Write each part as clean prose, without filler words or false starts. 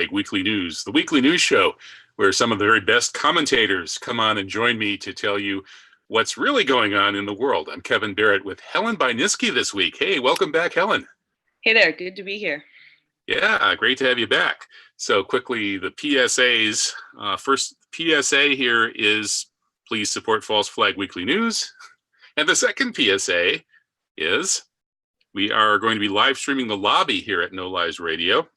Flag Weekly News, the weekly news show where some of the very best commentators come on and join me to tell you what's really going on in the world. I'm Kevin Barrett with Helen Bajniski this week. Hey, welcome back, Helen. Hey there, good to be here. Yeah, great to have you back. So quickly, the PSAs. First PSA here is please support False Flag Weekly News. And the second PSA is we are going to be live streaming The Lobby here at No Lies Radio.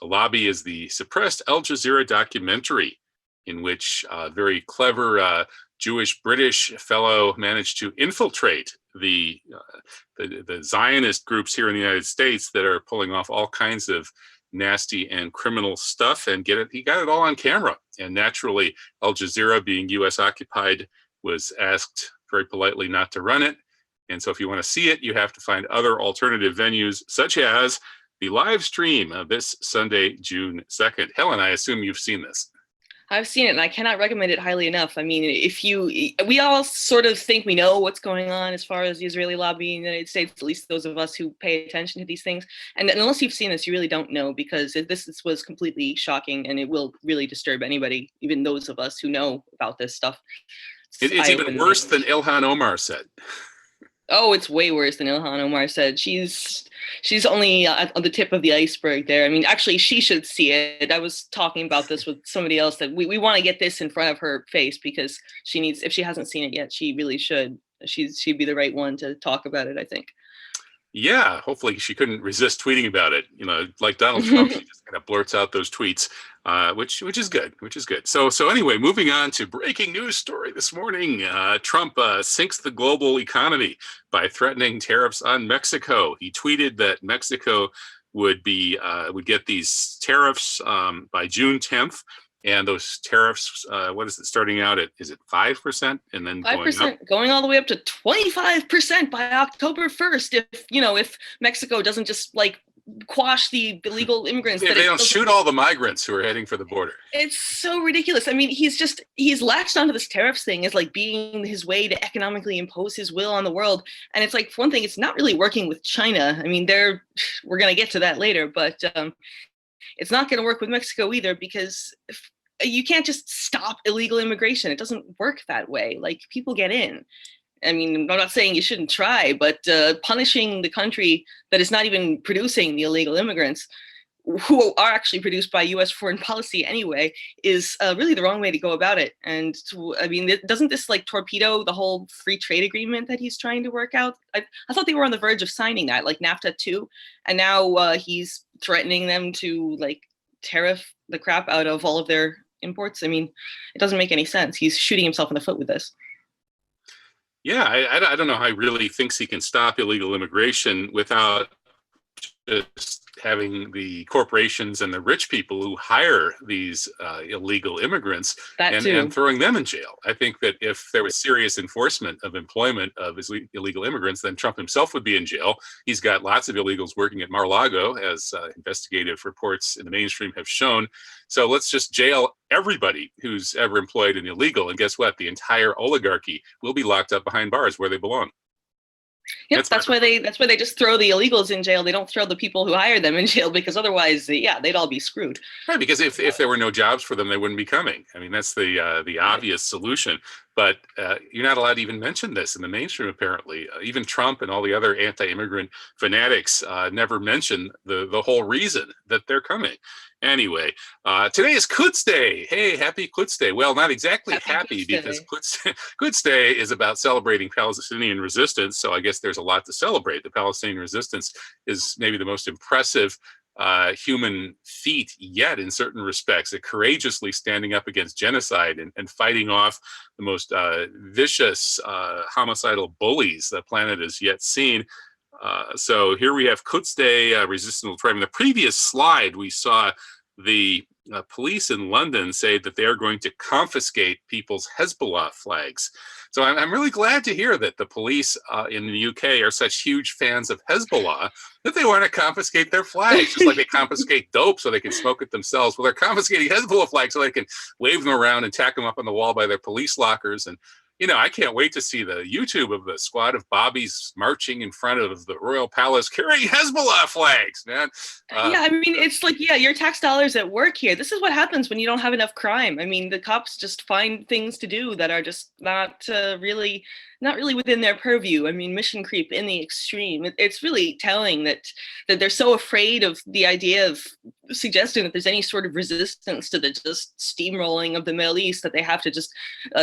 The Lobby is the suppressed Al Jazeera documentary in which a very clever Jewish-British fellow managed to infiltrate the Zionist groups here in the United States that are pulling off all kinds of nasty and criminal stuff and he got it all on camera. And naturally, Al Jazeera, being US occupied, was asked very politely not to run it. And so if you want to see it, you have to find other alternative venues, such as the live stream of this Sunday, June 2nd. Helen, I assume you've seen this. I've seen it and I cannot recommend it highly enough. I mean, we all sort of think we know what's going on as far as the Israeli lobby in the United States, at least those of us who pay attention to these things. And unless you've seen this, you really don't know, because this was completely shocking and it will really disturb anybody, even those of us who know about this stuff. It's even worse than Ilhan Omar said. Oh, it's way worse than Ilhan Omar said. She's only on the tip of the iceberg there. I mean, actually, she should see it. I was talking about this with somebody else, that we want to get this in front of her face, because she needs, if she hasn't seen it yet, she really should. She'd be the right one to talk about it, I think. Yeah, hopefully she couldn't resist tweeting about it. You know, like Donald Trump, she just kind of blurts out those tweets, which is good, So anyway, moving on to breaking news story this morning. Trump sinks the global economy by threatening tariffs on Mexico. He tweeted that Mexico would get these tariffs by June 10th. And those tariffs, what is it starting out at? Is it 5%? And then 5%, going all the way up to 25% by October 1st. If Mexico doesn't just quash the illegal immigrants. Yeah, they don't shoot all the migrants who are heading for the border. It's so ridiculous. I mean, he's latched onto this tariffs thing as being his way to economically impose his will on the world. And it's for one thing, it's not really working with China. I mean, we're going to get to that later, but it's not going to work with Mexico either, because you can't just stop illegal immigration. It doesn't work that way. People get in. I mean, I'm not saying you shouldn't try, but punishing the country that is not even producing the illegal immigrants, who are actually produced by U.S. foreign policy anyway, is really the wrong way to go about it. And I mean, doesn't this torpedo the whole free trade agreement that he's trying to work out? I thought they were on the verge of signing that, NAFTA too, and now he's threatening them to tariff the crap out of all of their imports. I mean, it doesn't make any sense. He's shooting himself in the foot with this. Yeah, I don't know how he really thinks he can stop illegal immigration without just having the corporations and the rich people who hire these illegal immigrants and throwing them in jail. I think that if there was serious enforcement of employment of illegal immigrants, then Trump himself would be in jail. He's got lots of illegals working at Mar-a-Lago, as investigative reports in the mainstream have shown. So let's just jail everybody who's ever employed an illegal. And guess what? The entire oligarchy will be locked up behind bars where they belong. Yep, that's why they just throw the illegals in jail. They don't throw the people who hire them in jail, because otherwise, they'd all be screwed. Right, because if there were no jobs for them, they wouldn't be coming. I mean, that's the obvious solution. But you're not allowed to even mention this in the mainstream, apparently. Even Trump and all the other anti-immigrant fanatics never mention the whole reason that they're coming. Anyway, today is Quds Day. Hey, happy Quds Day. Well, not exactly happy because Quds Day is about celebrating Palestinian resistance. So I guess there's a lot to celebrate. The Palestinian resistance is maybe the most impressive human feat yet in certain respects, courageously standing up against genocide and fighting off the most vicious homicidal bullies the planet has yet seen. So here we have Quds Day, resistance tribe. In the previous slide, we saw the police in London say that they are going to confiscate people's Hezbollah flags. So I'm really glad to hear that the police in the UK are such huge fans of Hezbollah that they want to confiscate their flags, just like they confiscate dope so they can smoke it themselves. Well, they're confiscating Hezbollah flags so they can wave them around and tack them up on the wall by their police lockers and I can't wait to see the YouTube of the squad of Bobbies marching in front of the Royal Palace carrying Hezbollah flags, man. Yeah, I mean, it's like, yeah, your tax dollars at work here. This is what happens when you don't have enough crime. I mean, the cops just find things to do that are just not really within their purview. I mean, mission creep in the extreme. It's really telling that they're so afraid of the idea of suggesting that there's any sort of resistance to the just steamrolling of the Middle East, that they have to just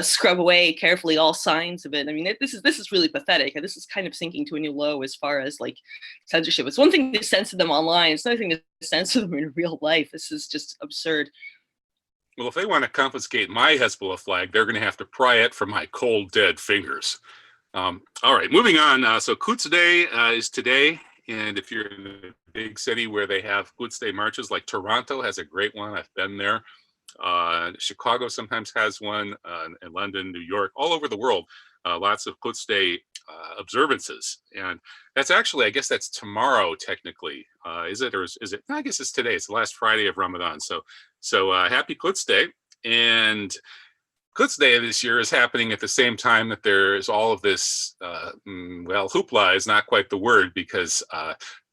scrub away carefully all signs of it. I mean, this is really pathetic. This is kind of sinking to a new low as far as like censorship. It's one thing to censor them online. It's another thing to censor them in real life. This is just absurd. Well, if they want to confiscate my Hezbollah flag, they're going to have to pry it from my cold, dead fingers. All right, moving on. So Quds Day is today. And if you're in a big city where they have Quds Day marches, like Toronto has a great one. I've been there. Chicago sometimes has one, in London, New York, all over the world. Lots of Quds Day observances. And that's actually, I guess that's tomorrow, technically. Is it, or is it? I guess it's today. It's the last Friday of Ramadan. So happy Quds Day. And Quds Day this year is happening at the same time that there's all of this, hoopla is not quite the word, because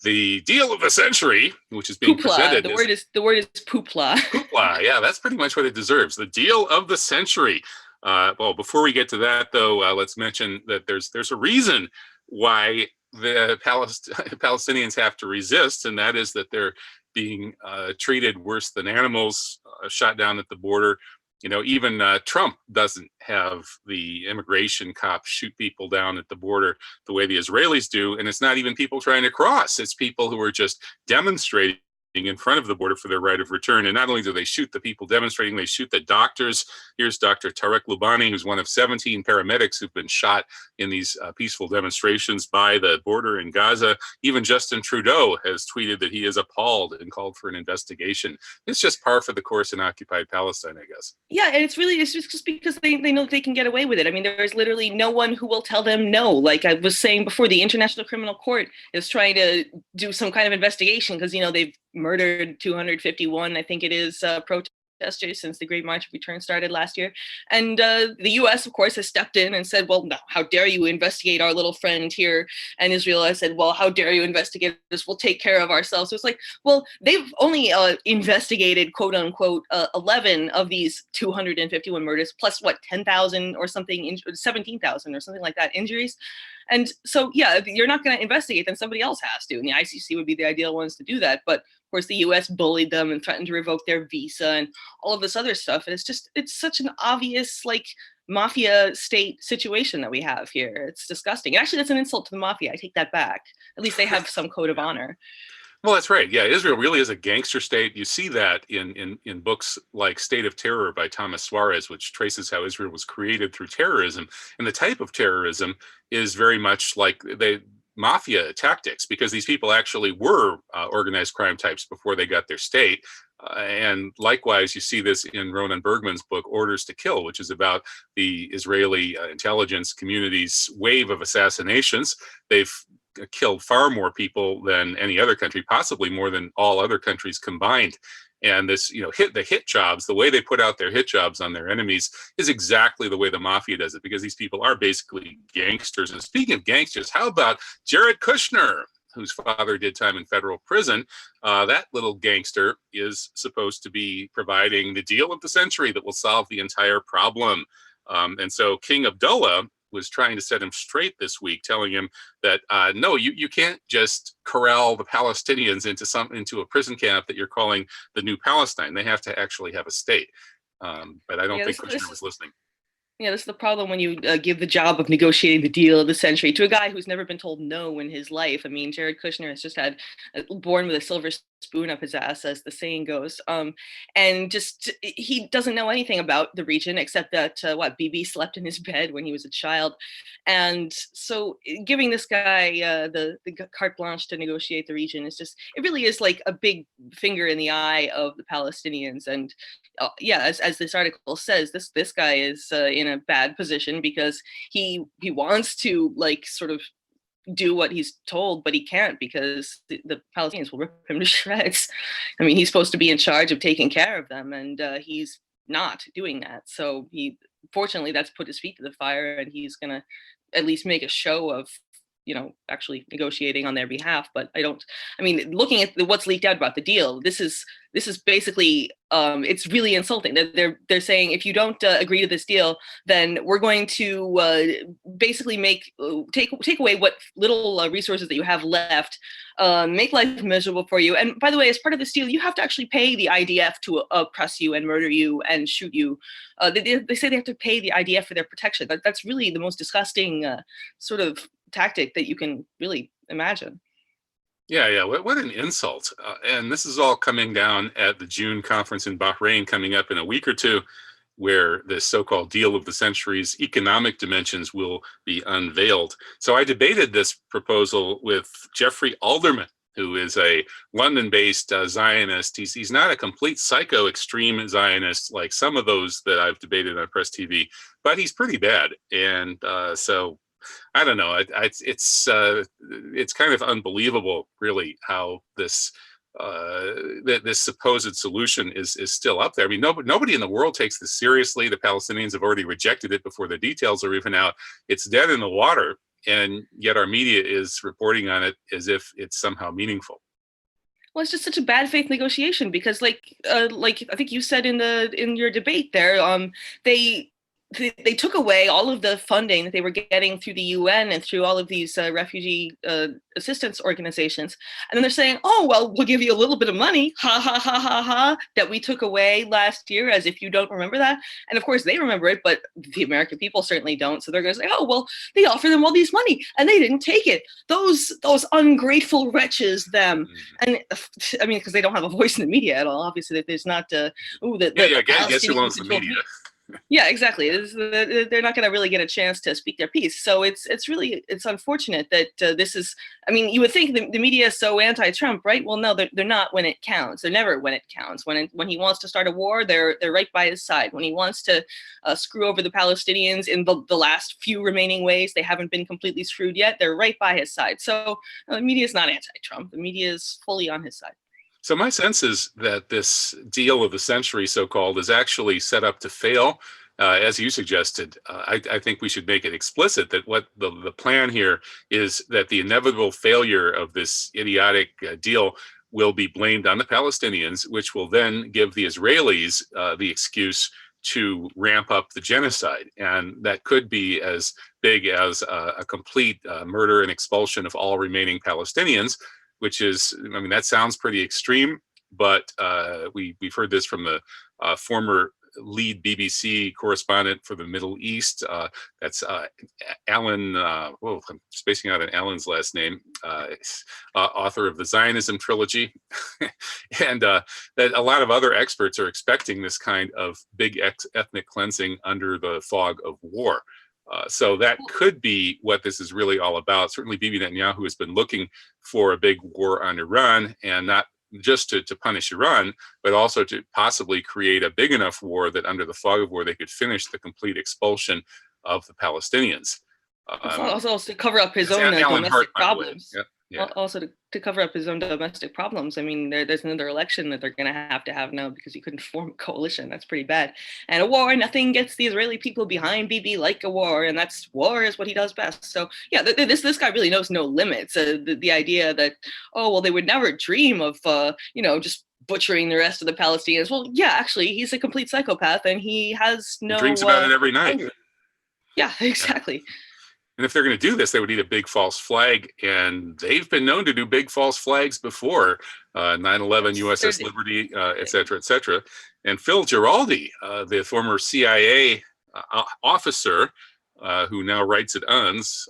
the deal of the century, which is being presented. The word is poopla. Poopla, yeah, that's pretty much what it deserves. The deal of the century. Well, before we get to that, though, let's mention that there's a reason why the Palestinians have to resist, and that is that they're being treated worse than animals, shot down at the border. Even Trump doesn't have the immigration cops shoot people down at the border the way the Israelis do. And it's not even people trying to cross. It's people who are just demonstrating in front of the border for their right of return. And not only do they shoot the people demonstrating, they shoot the doctors. Here's Dr. Tarek Loubani, who's one of 17 paramedics who've been shot in these peaceful demonstrations by the border in Gaza. Even Justin Trudeau has tweeted that he is appalled and called for an investigation. It's just par for the course in occupied Palestine, I guess. Yeah, and it's just because they know they can get away with it. I mean, there's literally no one who will tell them no. Like I was saying before, the International Criminal Court is trying to do some kind of investigation because, they've murdered 251, I think it is, protesters since the Great March of Return started last year. And the US, of course, has stepped in and said, well, no, how dare you investigate our little friend here? And Israel has said, well, how dare you investigate this? We'll take care of ourselves. So it's like, well, they've only investigated, quote unquote, 11 of these 251 murders, plus what, 10,000 or something, 17,000 or something like that injuries. And so, yeah, if you're not going to investigate, then somebody else has to. And the ICC would be the ideal ones to do that. But of course, the US bullied them and threatened to revoke their visa and all of this other stuff. And it's such an obvious, like, mafia state situation that we have here. It's disgusting. Actually, that's an insult to the mafia. I take that back. At least they have some code of honor. Well, that's right. Yeah, Israel really is a gangster state. You see that in books like State of Terror by Thomas Suarez, which traces how Israel was created through terrorism. And the type of terrorism is very much like the mafia tactics, because these people actually were organized crime types before they got their state. And likewise, you see this in Ronan Bergman's book, Orders to Kill, which is about the Israeli intelligence community's wave of assassinations. They've killed far more people than any other country, possibly more than all other countries combined. And this, the hit jobs, the way they put out their hit jobs on their enemies is exactly the way the mafia does it, because these people are basically gangsters. And speaking of gangsters, how about Jared Kushner, whose father did time in federal prison? That little gangster is supposed to be providing the deal of the century that will solve the entire problem. And so King Abdullah was trying to set him straight this week, telling him that no, you can't just corral the Palestinians into a prison camp that you're calling the New Palestine. They have to actually have a state. But I don't think Kushner was listening. Yeah, this is the problem when you give the job of negotiating the deal of the century to a guy who's never been told no in his life. I mean, Jared Kushner has just had born with a silver spoon up his ass, as the saying goes. And just, he doesn't know anything about the region except that, Bibi slept in his bed when he was a child. And so giving this guy the carte blanche to negotiate the region is just, it really is like a big finger in the eye of the Palestinians. And as this article says, this guy is in a bad position because he wants to sort of do what he's told, but he can't because the Palestinians will rip him to shreds. I mean, he's supposed to be in charge of taking care of them, and he's not doing that. So fortunately, that's put his feet to the fire, and he's going to at least make a show of, actually negotiating on their behalf. But looking at what's leaked out about the deal, this is basically, it's really insulting. They're saying, if you don't agree to this deal, then we're going to basically take away what little resources that you have left, make life miserable for you. And by the way, as part of this deal, you have to actually pay the IDF to oppress you and murder you and shoot you. They say they have to pay the IDF for their protection. That's really the most disgusting sort of tactic that you can really imagine. Yeah. What an insult. And this is all coming down at the June conference in Bahrain coming up in a week or two, where this so-called deal of the century's economic dimensions will be unveiled. So I debated this proposal with Jeffrey Alderman, who is a London-based Zionist. He's not a complete psycho extreme Zionist like some of those that I've debated on Press TV, but he's pretty bad. And so I don't know. It's kind of unbelievable, really, how this supposed solution is still up there. I mean, nobody in the world takes this seriously. The Palestinians have already rejected it before the details are even out. It's dead in the water, and yet our media is reporting on it as if it's somehow meaningful. Well, it's just such a bad faith negotiation because, like I think you said in your debate there, they took away all of the funding that they were getting through the UN and through all of these refugee assistance organizations. And then they're saying, oh, well, we'll give you a little bit of money, ha, ha, ha, ha, ha, that we took away last year, as if you don't remember that. And of course, they remember it, but the American people certainly don't. So they're going to say, oh, well, they offered them all these money and they didn't take it. Those ungrateful wretches, them. And I mean, because they don't have a voice in the media at all. Obviously, that there's not, guess who owns the media? Yeah, exactly. They're not going to really get a chance to speak their piece. So it's unfortunate that this is. I mean, you would think the media is so anti-Trump, right? Well, no, they're not when it counts. They're never when it counts. When he wants to start a war, they're right by his side. When he wants to screw over the Palestinians in the last few remaining ways, they haven't been completely screwed yet. They're right by his side. So the media is not anti-Trump. The media is fully on his side. So my sense is that this deal of the century, so-called, is actually set up to fail. As you suggested, I think we should make it explicit that what the plan here is that the inevitable failure of this idiotic deal will be blamed on the Palestinians, which will then give the Israelis the excuse to ramp up the genocide. And that could be as big as a complete murder and expulsion of all remaining Palestinians, which is, I mean, that sounds pretty extreme, but we've heard this from the former lead BBC correspondent for the Middle East. That's Alan, I'm spacing out on Alan's last name, author of the Zionism trilogy. And that a lot of other experts are expecting this kind of big ethnic cleansing under the fog of war. So that could be what this is really all about. Certainly Bibi Netanyahu has been looking for a big war on Iran, and not just to punish Iran, but also to possibly create a big enough war that under the fog of war, they could finish the complete expulsion of the Palestinians. Also to cover up his own domestic problems. Yeah. Also to cover up his own domestic problems. I mean, there's another election that they're going to have now because he couldn't form a coalition. That's pretty bad. And a war, nothing gets the Israeli people behind Bibi like a war, and war is what he does best. So yeah, this guy really knows no limits. The idea that, oh, well, they would never dream of just butchering the rest of the Palestinians. Well, yeah, actually, he's a complete psychopath, and he has no. He dreams about it every night. Yeah, exactly. And if they're going to do this, they would need a big false flag. And they've been known to do big false flags before, 9/11, USS Liberty, et cetera, et cetera. And Phil Giraldi, the former CIA officer who now writes at UNS,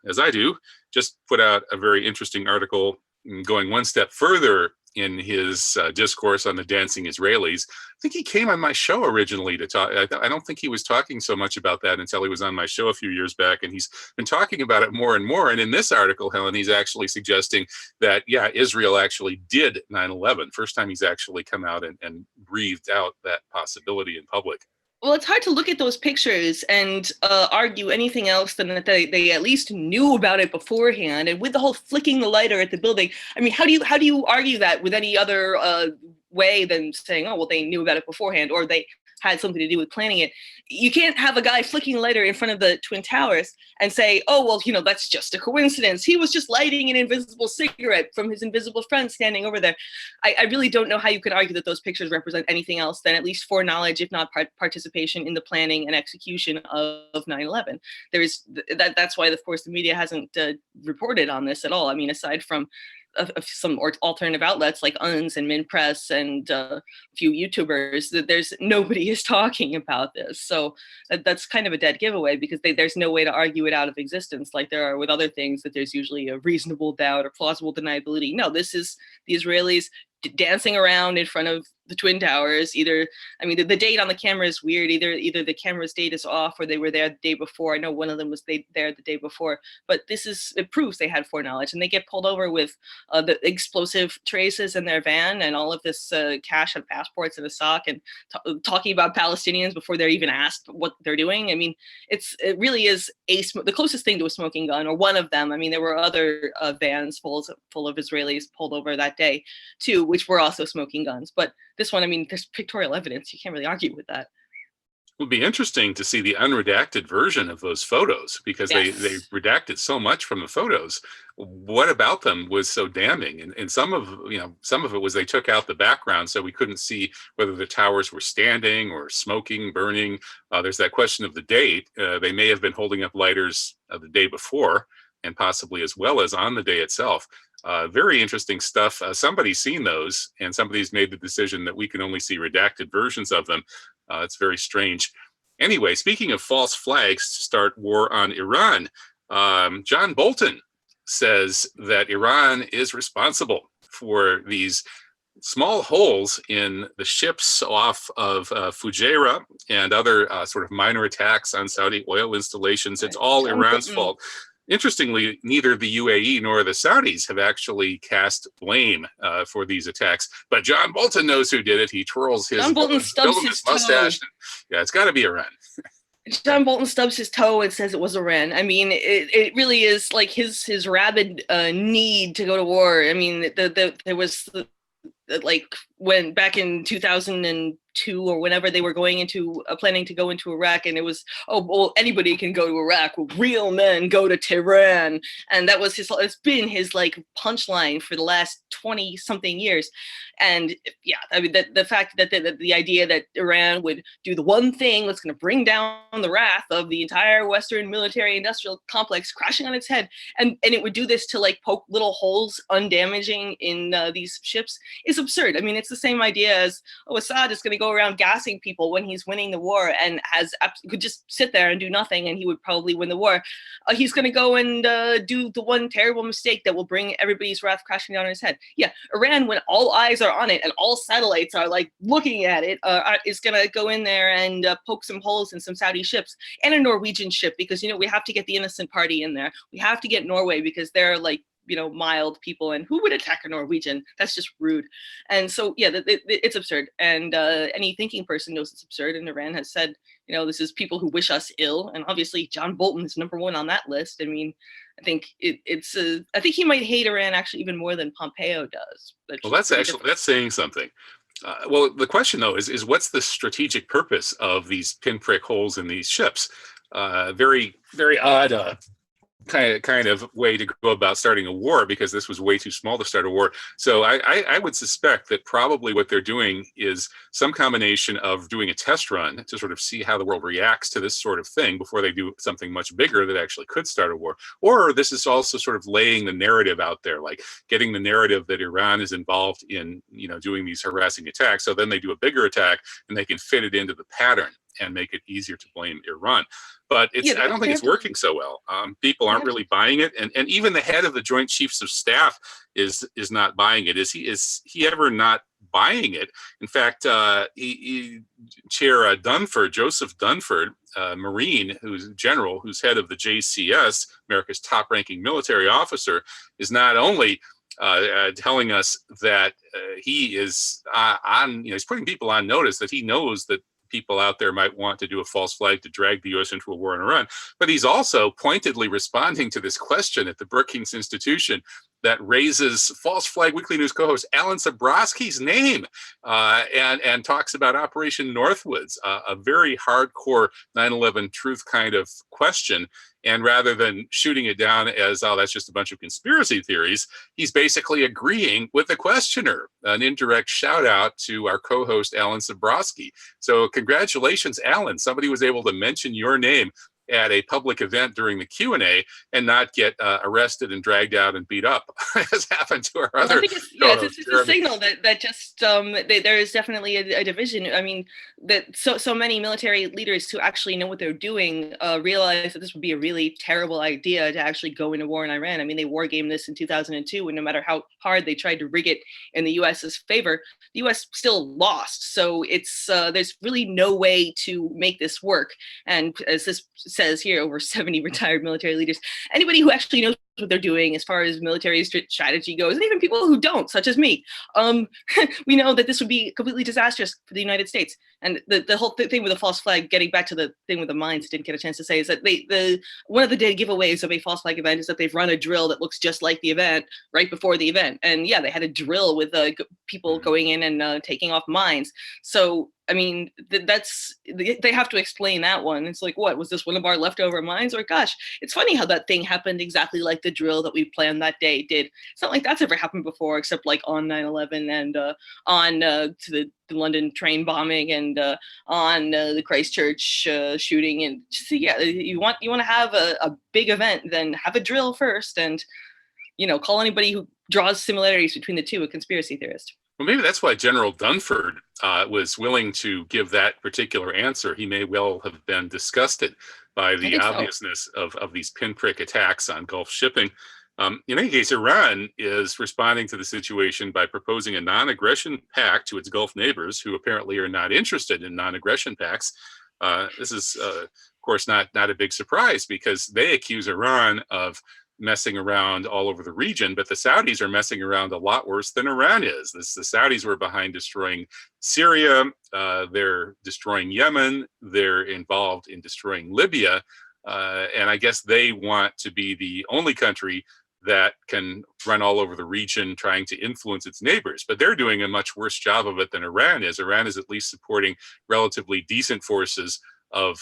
as I do, just put out a very interesting article going one step further in his discourse on the dancing Israelis. I think he came on my show originally to talk. I don't think he was talking so much about that until he was on my show a few years back, and he's been talking about it more and more. And in this article, Helen, he's actually suggesting that, yeah, Israel actually did 9/11. First time he's actually come out and breathed out that possibility in public. Well, it's hard to look at those pictures and argue anything else than that they at least knew about it beforehand. And with the whole flicking the lighter at the building, I mean, how do you argue that with any other way than saying, oh, well, they knew about it beforehand, or they had something to do with planning it. You can't have a guy flicking a lighter in front of the Twin Towers and say, oh, well, that's just a coincidence. He was just lighting an invisible cigarette from his invisible friend standing over there. I really don't know how you could argue that those pictures represent anything else than at least foreknowledge, if not participation in the planning and execution of 9/11. That's why, of course, the media hasn't reported on this at all. I mean, aside from some alternative outlets like Uns and Min Press and a few YouTubers, that there's nobody is talking about this. So that's kind of a dead giveaway, because there's no way to argue it out of existence like there are with other things, that there's usually a reasonable doubt or plausible deniability. No, this is the Israelis dancing around in front of the Twin Towers. Either, I mean, the date on the camera is weird. Either the camera's date is off, or they were there the day before. I know one of them was there the day before, but it proves they had foreknowledge. And they get pulled over with the explosive traces in their van and all of this cash and passports in a sock, and talking about Palestinians before they're even asked what they're doing. I mean, it really is the closest thing to a smoking gun, or one of them. I mean, there were other vans full of Israelis pulled over that day too, which were also smoking guns. But this one, I mean, there's pictorial evidence. You can't really argue with that. It would be interesting to see the unredacted version of those photos, because Yes. they redacted so much from the photos. What about them was so damning? And some of it was they took out the background, so we couldn't see whether the towers were standing or smoking, burning. There's that question of the date. They may have been holding up lighters the day before, and possibly as well as on the day itself. Very interesting stuff. Somebody's seen those, and somebody's made the decision that we can only see redacted versions of them. It's very strange. Anyway, speaking of false flags to start war on Iran, John Bolton says that Iran is responsible for these small holes in the ships off of Fujairah and other sort of minor attacks on Saudi oil installations. It's all Iran's fault. Interestingly, neither the UAE nor the Saudis have actually cast blame for these attacks. But John Bolton knows who did it. He twirls his mustache. Yeah, it's got to be Iran. John Bolton stubs his toe and says it was Iran. I mean, it really is like his rabid need to go to war. I mean, there was like when back in 2002 or whenever they were going into planning to go into Iraq, and it was, oh, well, anybody can go to Iraq. Well, real men go to Tehran. And that was it's been his like punchline for the last 20 something years. And yeah, I mean, the fact that the idea that Iran would do the one thing that's going to bring down the wrath of the entire Western military industrial complex crashing on its head, and it would do this to like poke little holes undamaging in these ships is absurd. I mean, it's the same idea as, oh, Assad is going to go around gassing people when he's winning the war and could just sit there and do nothing, and he would probably win the war. He's going to go and do the one terrible mistake that will bring everybody's wrath crashing down on his head. Yeah, Iran, when all eyes are on it and all satellites are like looking at it, is going to go in there and poke some holes in some Saudi ships and a Norwegian ship, because, we have to get the innocent party in there. We have to get Norway, because they're like, mild people, and who would attack a Norwegian? That's just rude. And so, yeah, it's absurd. And any thinking person knows it's absurd. And Iran has said, this is people who wish us ill. And obviously, John Bolton is number one on that list. I mean, I think I think he might hate Iran actually even more than Pompeo does. Well, that's saying something. Well, the question though is what's the strategic purpose of these pinprick holes in these ships? Very, very odd. Kind of way to go about starting a war, because this was way too small to start a war. So I would suspect that probably what they're doing is some combination of doing a test run to sort of see how the world reacts to this sort of thing before they do something much bigger that actually could start a war. Or this is also sort of laying the narrative out there, like getting the narrative that Iran is involved in, doing these harassing attacks. So then they do a bigger attack and they can fit it into the pattern and make it easier to blame Iran. But I don't think it's working so well. People aren't really buying it, and even the head of the Joint Chiefs of Staff is not buying it. Is he ever not buying it? In fact, Chair Dunford, Joseph Dunford, Marine, who's general, who's head of the JCS, America's top-ranking military officer, is not only telling us that he is he's putting people on notice that he knows that people out there might want to do a false flag to drag the U.S. into a war in Iran. But he's also pointedly responding to this question at the Brookings Institution that raises False Flag Weekly News co-host Alan Sabrosky's name and talks about Operation Northwoods, a very hardcore 9/11 truth kind of question. And rather than shooting it down as, oh, that's just a bunch of conspiracy theories, he's basically agreeing with the questioner. An indirect shout out to our co-host, Alan Sabrosky. So congratulations, Alan. Somebody was able to mention your name at a public event during the Q&A and not get arrested and dragged out and beat up, as happened to our other. I think it's a signal that just there is definitely a division. I mean, that so many military leaders who actually know what they're doing realize that this would be a really terrible idea to actually go into war in Iran. I mean, they war gamed this in 2002, and no matter how hard they tried to rig it in the U.S.'s favor, the U.S. still lost. So it's there's really no way to make this work. And as this says here, over 70 retired military leaders, anybody who actually knows what they're doing as far as military strategy goes, and even people who don't, such as me, we know that this would be completely disastrous for the United States. And the whole thing with the false flag, getting back to the thing with the mines, didn't get a chance to say, is that one of the dead giveaways of a false flag event is that they've run a drill that looks just like the event right before the event. And yeah, they had a drill with people going in and taking off mines. So I mean, they have to explain that one. It's like, what was this, one of our leftover mines? Or gosh, it's funny how that thing happened exactly like the drill that we planned that day did. It's not like that's ever happened before, except like on 9/11 and on to the London train bombing and on the Christchurch shooting. And so, yeah, you want to have a big event, then have a drill first, and call anybody who draws similarities between the two a conspiracy theorist. Well, maybe that's why General Dunford was willing to give that particular answer. He may well have been disgusted by the obviousness of these pinprick attacks on Gulf shipping. In any case, Iran is responding to the situation by proposing a non-aggression pact to its Gulf neighbors, who apparently are not interested in non-aggression pacts. This is, of course, not a big surprise, because they accuse Iran of messing around all over the region, but the Saudis are messing around a lot worse than Iran is. The Saudis were behind destroying Syria, they're destroying Yemen, they're involved in destroying Libya, and I guess they want to be the only country that can run all over the region trying to influence its neighbors. But they're doing a much worse job of it than Iran is. Iran is at least supporting relatively decent forces of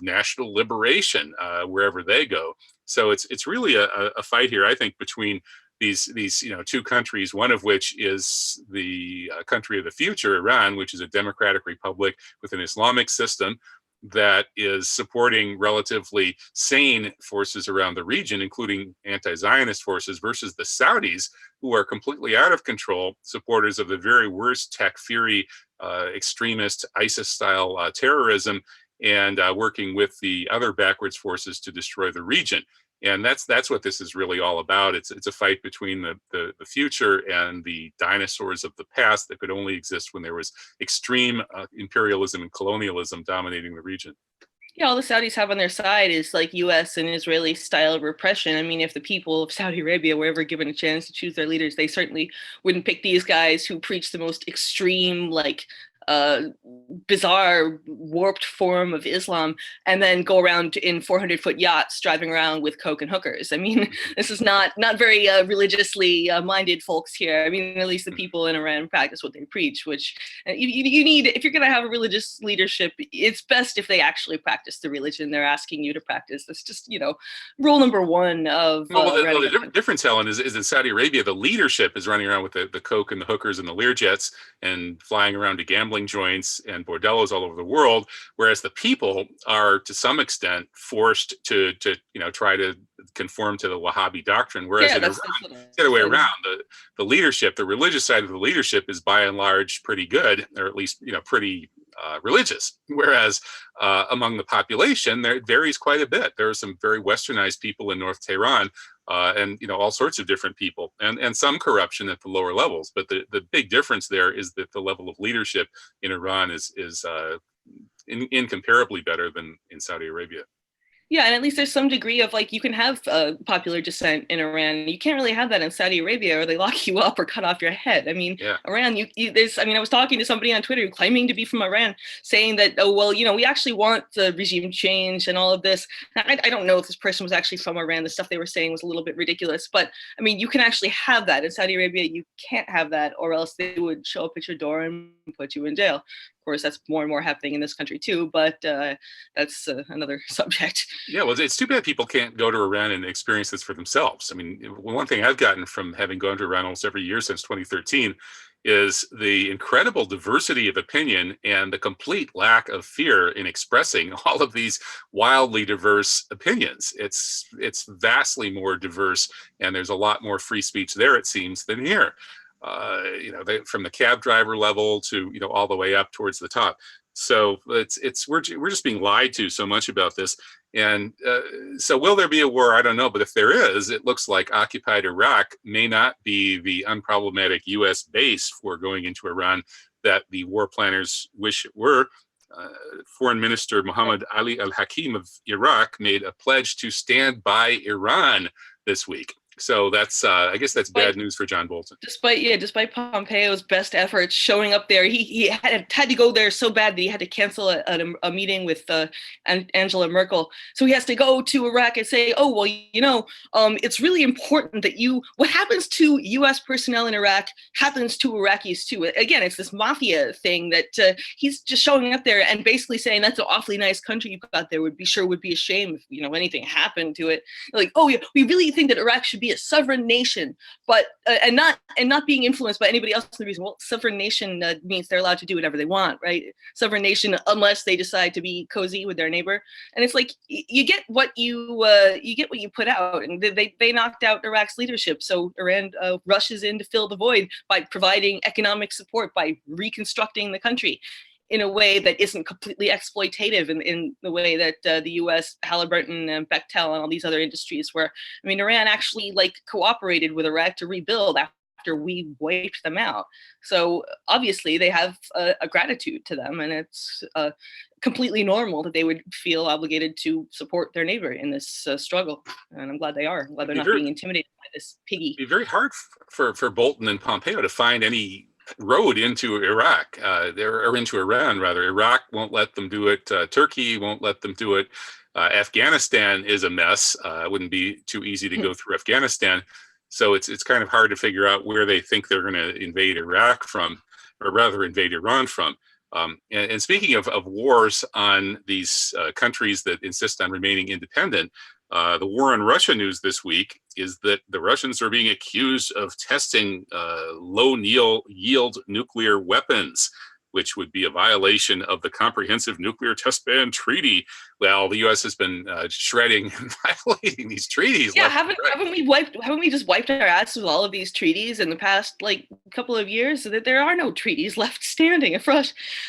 national liberation wherever they go. So it's really a fight here, I think, between these two countries, one of which is the country of the future, Iran, which is a democratic republic with an Islamic system that is supporting relatively sane forces around the region, including anti-Zionist forces, versus the Saudis, who are completely out of control, supporters of the very worst takfiri, extremist ISIS-style terrorism, and working with the other backwards forces to destroy the region. And that's what this is really all about. It's a fight between the future and the dinosaurs of the past that could only exist when there was extreme imperialism and colonialism dominating the region. Yeah, all the Saudis have on their side is like US and Israeli style repression. I mean, if the people of Saudi Arabia were ever given a chance to choose their leaders, they certainly wouldn't pick these guys who preach the most extreme, bizarre, warped form of Islam, and then go around in 400-foot yachts driving around with coke and hookers. I mean, this is not very religiously minded folks here. I mean, at least the people in Iran practice what they preach, which you need, if you're going to have a religious leadership, it's best if they actually practice the religion they're asking you to practice. That's just, rule number one of... the difference, Helen, is in Saudi Arabia, the leadership is running around with the coke and the hookers and the Learjets and flying around to gambling joints and bordellos all over the world, whereas the people are to some extent forced to try to conform to the Wahhabi doctrine, whereas in Iran, it's the other way around. The leadership, the religious side of the leadership, is by and large pretty good, or at least pretty religious, whereas among the population there it varies quite a bit. There are some very westernized people in North Tehran, and all sorts of different people, and some corruption at the lower levels. But the big difference there is that the level of leadership in Iran is incomparably better than in Saudi Arabia. Yeah, and at least there's some degree of like you can have popular dissent in Iran. You can't really have that in Saudi Arabia, or they lock you up or cut off your head. I mean, Yeah. Iran, there's. I mean, I was talking to somebody on Twitter claiming to be from Iran, saying that, oh well, we actually want the regime change and all of this. I don't know if this person was actually from Iran. The stuff they were saying was a little bit ridiculous, but I mean, you can actually have that in Saudi Arabia. You can't have that, or else they would show up at your door and put you in jail. Of course, that's more and more happening in this country too, but that's another subject. Yeah, well, it's too bad people can't go to Iran and experience this for themselves. I mean, one thing I've gotten from having gone to Iran almost every year since 2013 is the incredible diversity of opinion and the complete lack of fear in expressing all of these wildly diverse opinions. It's vastly more diverse, and there's a lot more free speech there, it seems, than here. From the cab driver level to all the way up towards the top. So we're just being lied to so much about this. And so will there be a war? I don't know. But if there is, it looks like occupied Iraq may not be the unproblematic U.S. base for going into Iran that the war planners wish it were. Foreign Minister Mohammed Ali al-Hakim of Iraq made a pledge to stand by Iran this week. So that's, I guess that's bad news for John Bolton. Despite Pompeo's best efforts showing up there, he had to go there so bad that he had to cancel a meeting with Angela Merkel. So he has to go to Iraq and say, oh, well, it's really important that what happens to U.S. personnel in Iraq happens to Iraqis too. Again, it's this mafia thing that he's just showing up there and basically saying that's an awfully nice country you've got there. Would be a shame if anything happened to it. Like, oh yeah, we really think that Iraq should be a sovereign nation, but and not being influenced by anybody else in the region. Well, sovereign nation means they're allowed to do whatever they want, right? Sovereign nation, unless they decide to be cozy with their neighbor. And it's like you get what you put out, and they knocked out Iraq's leadership. So Iran rushes in to fill the void by providing economic support, by reconstructing the country in a way that isn't completely exploitative in the way that the U.S. Halliburton and Bechtel and all these other industries were. I mean, Iran actually cooperated with Iraq to rebuild after we wiped them out. So obviously they have a gratitude to them, and it's completely normal that they would feel obligated to support their neighbor in this struggle. And I'm glad they are. I'm glad they're not being intimidated by this piggy. It'd be very hard for Bolton and Pompeo to find any road into Iraq, or into Iran rather. Iraq won't let them do it. Turkey won't let them do it. Afghanistan is a mess. It wouldn't be too easy to go through Afghanistan. So it's kind of hard to figure out where they think they're going to invade Iraq from, or rather invade Iran from. And speaking of wars on these countries that insist on remaining independent, the war on Russia news this week is that the Russians are being accused of testing low yield nuclear weapons, which would be a violation of the Comprehensive Nuclear Test Ban Treaty. Well, the U.S. has been shredding and violating these treaties. Yeah, haven't we just wiped our ass with all of these treaties in the past couple of years? That there are no treaties left standing.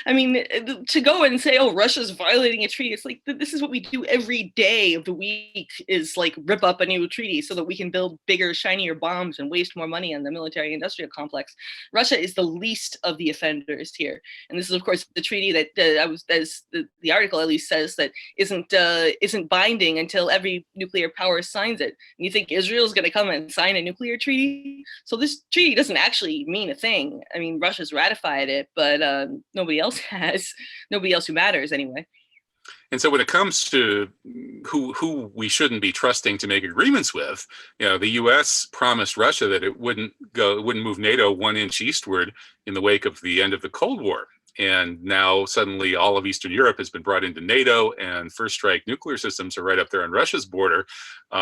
I mean, to go and say, oh, Russia's violating a treaty, it's like this is what we do every day of the week, is rip up a new treaty so that we can build bigger, shinier bombs and waste more money on the military-industrial complex. Russia is the least of the offenders here. And this is, of course, the treaty that as the article at least says that isn't binding until every nuclear power signs it. And you think Israel's going to come and sign a nuclear treaty? So this treaty doesn't actually mean a thing. I mean, Russia's ratified it, but nobody else has. Nobody else who matters, anyway. And so when it comes to who we shouldn't be trusting to make agreements with, the U.S. promised Russia that it wouldn't move NATO 1 inch eastward in the wake of the end of the Cold War. And now suddenly all of Eastern Europe has been brought into NATO, and first strike nuclear systems are right up there on Russia's border.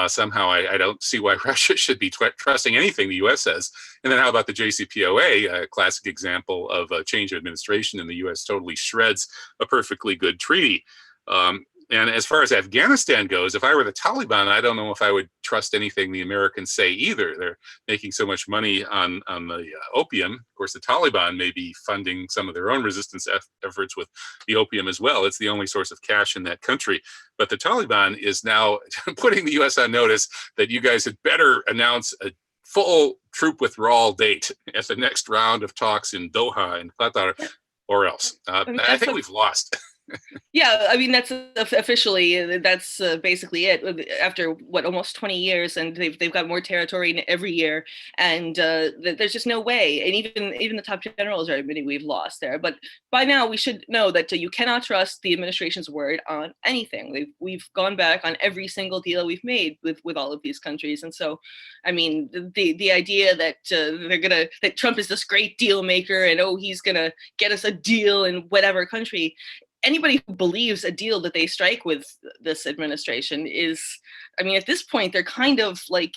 Somehow I don't see why Russia should be trusting anything the U.S. says. And then how about the JCPOA, a classic example of a change of administration, and the U.S. totally shreds a perfectly good treaty. And as far as Afghanistan goes, if I were the Taliban, I don't know if I would trust anything the Americans say either. They're making so much money on the opium. Of course, the Taliban may be funding some of their own resistance efforts with the opium as well. It's the only source of cash in that country. But the Taliban is now putting the U.S. on notice that you guys had better announce a full troop withdrawal date at the next round of talks in Doha and Qatar, or else. I think we've lost. Yeah, I mean that's officially basically it. After what almost 20 years, and they've got more territory every year, and there's just no way. And even the top generals are admitting we've lost there. But by now we should know that you cannot trust the administration's word on anything. We've gone back on every single deal we've made with all of these countries, and so, I mean, the idea that that Trump is this great deal maker and oh he's gonna get us a deal in whatever country, anybody who believes a deal that they strike with this administration is, I mean, at this point, they're kind of like,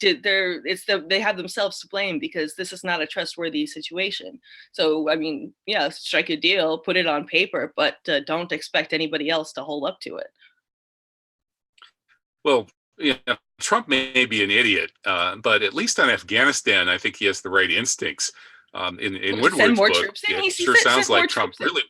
they have themselves to blame because this is not a trustworthy situation. So, I mean, yeah, strike a deal, put it on paper, but don't expect anybody else to hold up to it. Well, yeah, Trump may be an idiot, but at least on Afghanistan, I think he has the right instincts. In Send Woodward's more book, troops in. it sure sounds like Trump really.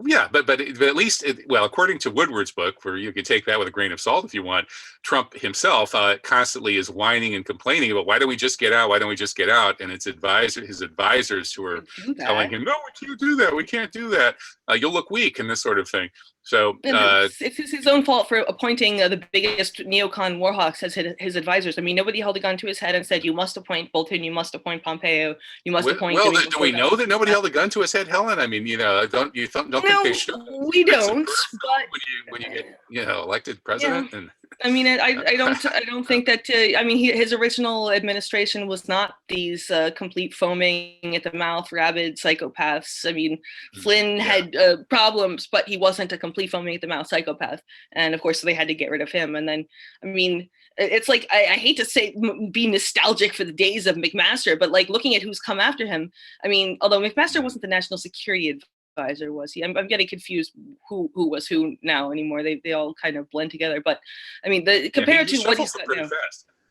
Yeah, but at least, well, according to Woodward's book, where you can take that with a grain of salt if you want, Trump himself constantly is whining and complaining about why don't we just get out? Why don't we just get out? And it's his advisors who are telling him, no, we can't do that. We can't do that. You'll look weak and this sort of thing. So it's his own fault for appointing the biggest neocon warhawks as his advisors. I mean, nobody held a gun to his head and said, you must appoint Bolton, you must appoint Pompeo, you must appoint. Well, do we know that nobody held a gun to his head, Helen? I mean, don't think they should? We don't. But when you get elected president, yeah. And I mean, I don't think that. I mean, his original administration was not these complete foaming at the mouth, rabid psychopaths. I mean, Flynn had problems, but he wasn't a complete foaming at the mouth psychopath. And of course, they had to get rid of him. And then, I mean, it's like I hate to say be nostalgic for the days of McMaster, but like looking at who's come after him. I mean, although McMaster wasn't the national security advisor, was he? I'm getting confused who was who now anymore. They all kind of blend together. But I mean, compared to what he's got now,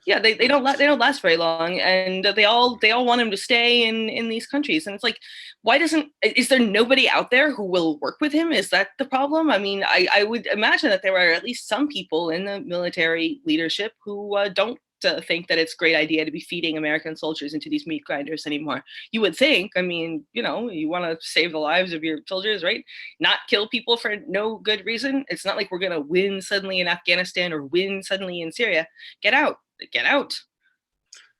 yeah, they don't last very long, and they all want him to stay in these countries. And it's like, is there nobody out there who will work with him? Is that the problem? I mean, I would imagine that there are at least some people in the military leadership who don't think that it's a great idea to be feeding American soldiers into these meat grinders anymore. You would think, I mean, you want to save the lives of your soldiers, right? Not kill people for no good reason. It's not like we're going to win suddenly in Afghanistan or win suddenly in Syria. Get out.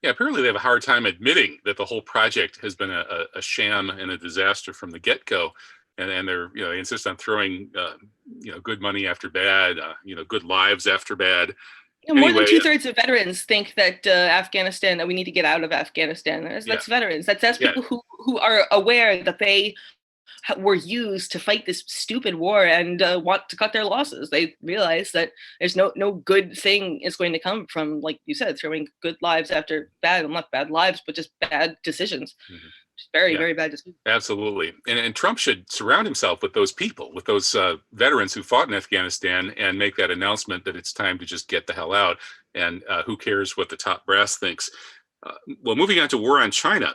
Yeah, apparently they have a hard time admitting that the whole project has been a sham and a disaster from the get-go. And they're, they insist on throwing, good money after bad, good lives after bad. More than 2/3 of veterans think that Afghanistan, that we need to get out of Afghanistan. That's veterans. That's people who are aware that they were used to fight this stupid war and want to cut their losses. They realize that there's no good thing is going to come from, like you said, throwing good lives after bad, not bad lives, but just bad decisions. Mm-hmm. Very bad decision. Absolutely. And Trump should surround himself with those people, with those veterans who fought in Afghanistan, and make that announcement that it's time to just get the hell out. And who cares what the top brass thinks? Well, moving on to war on China.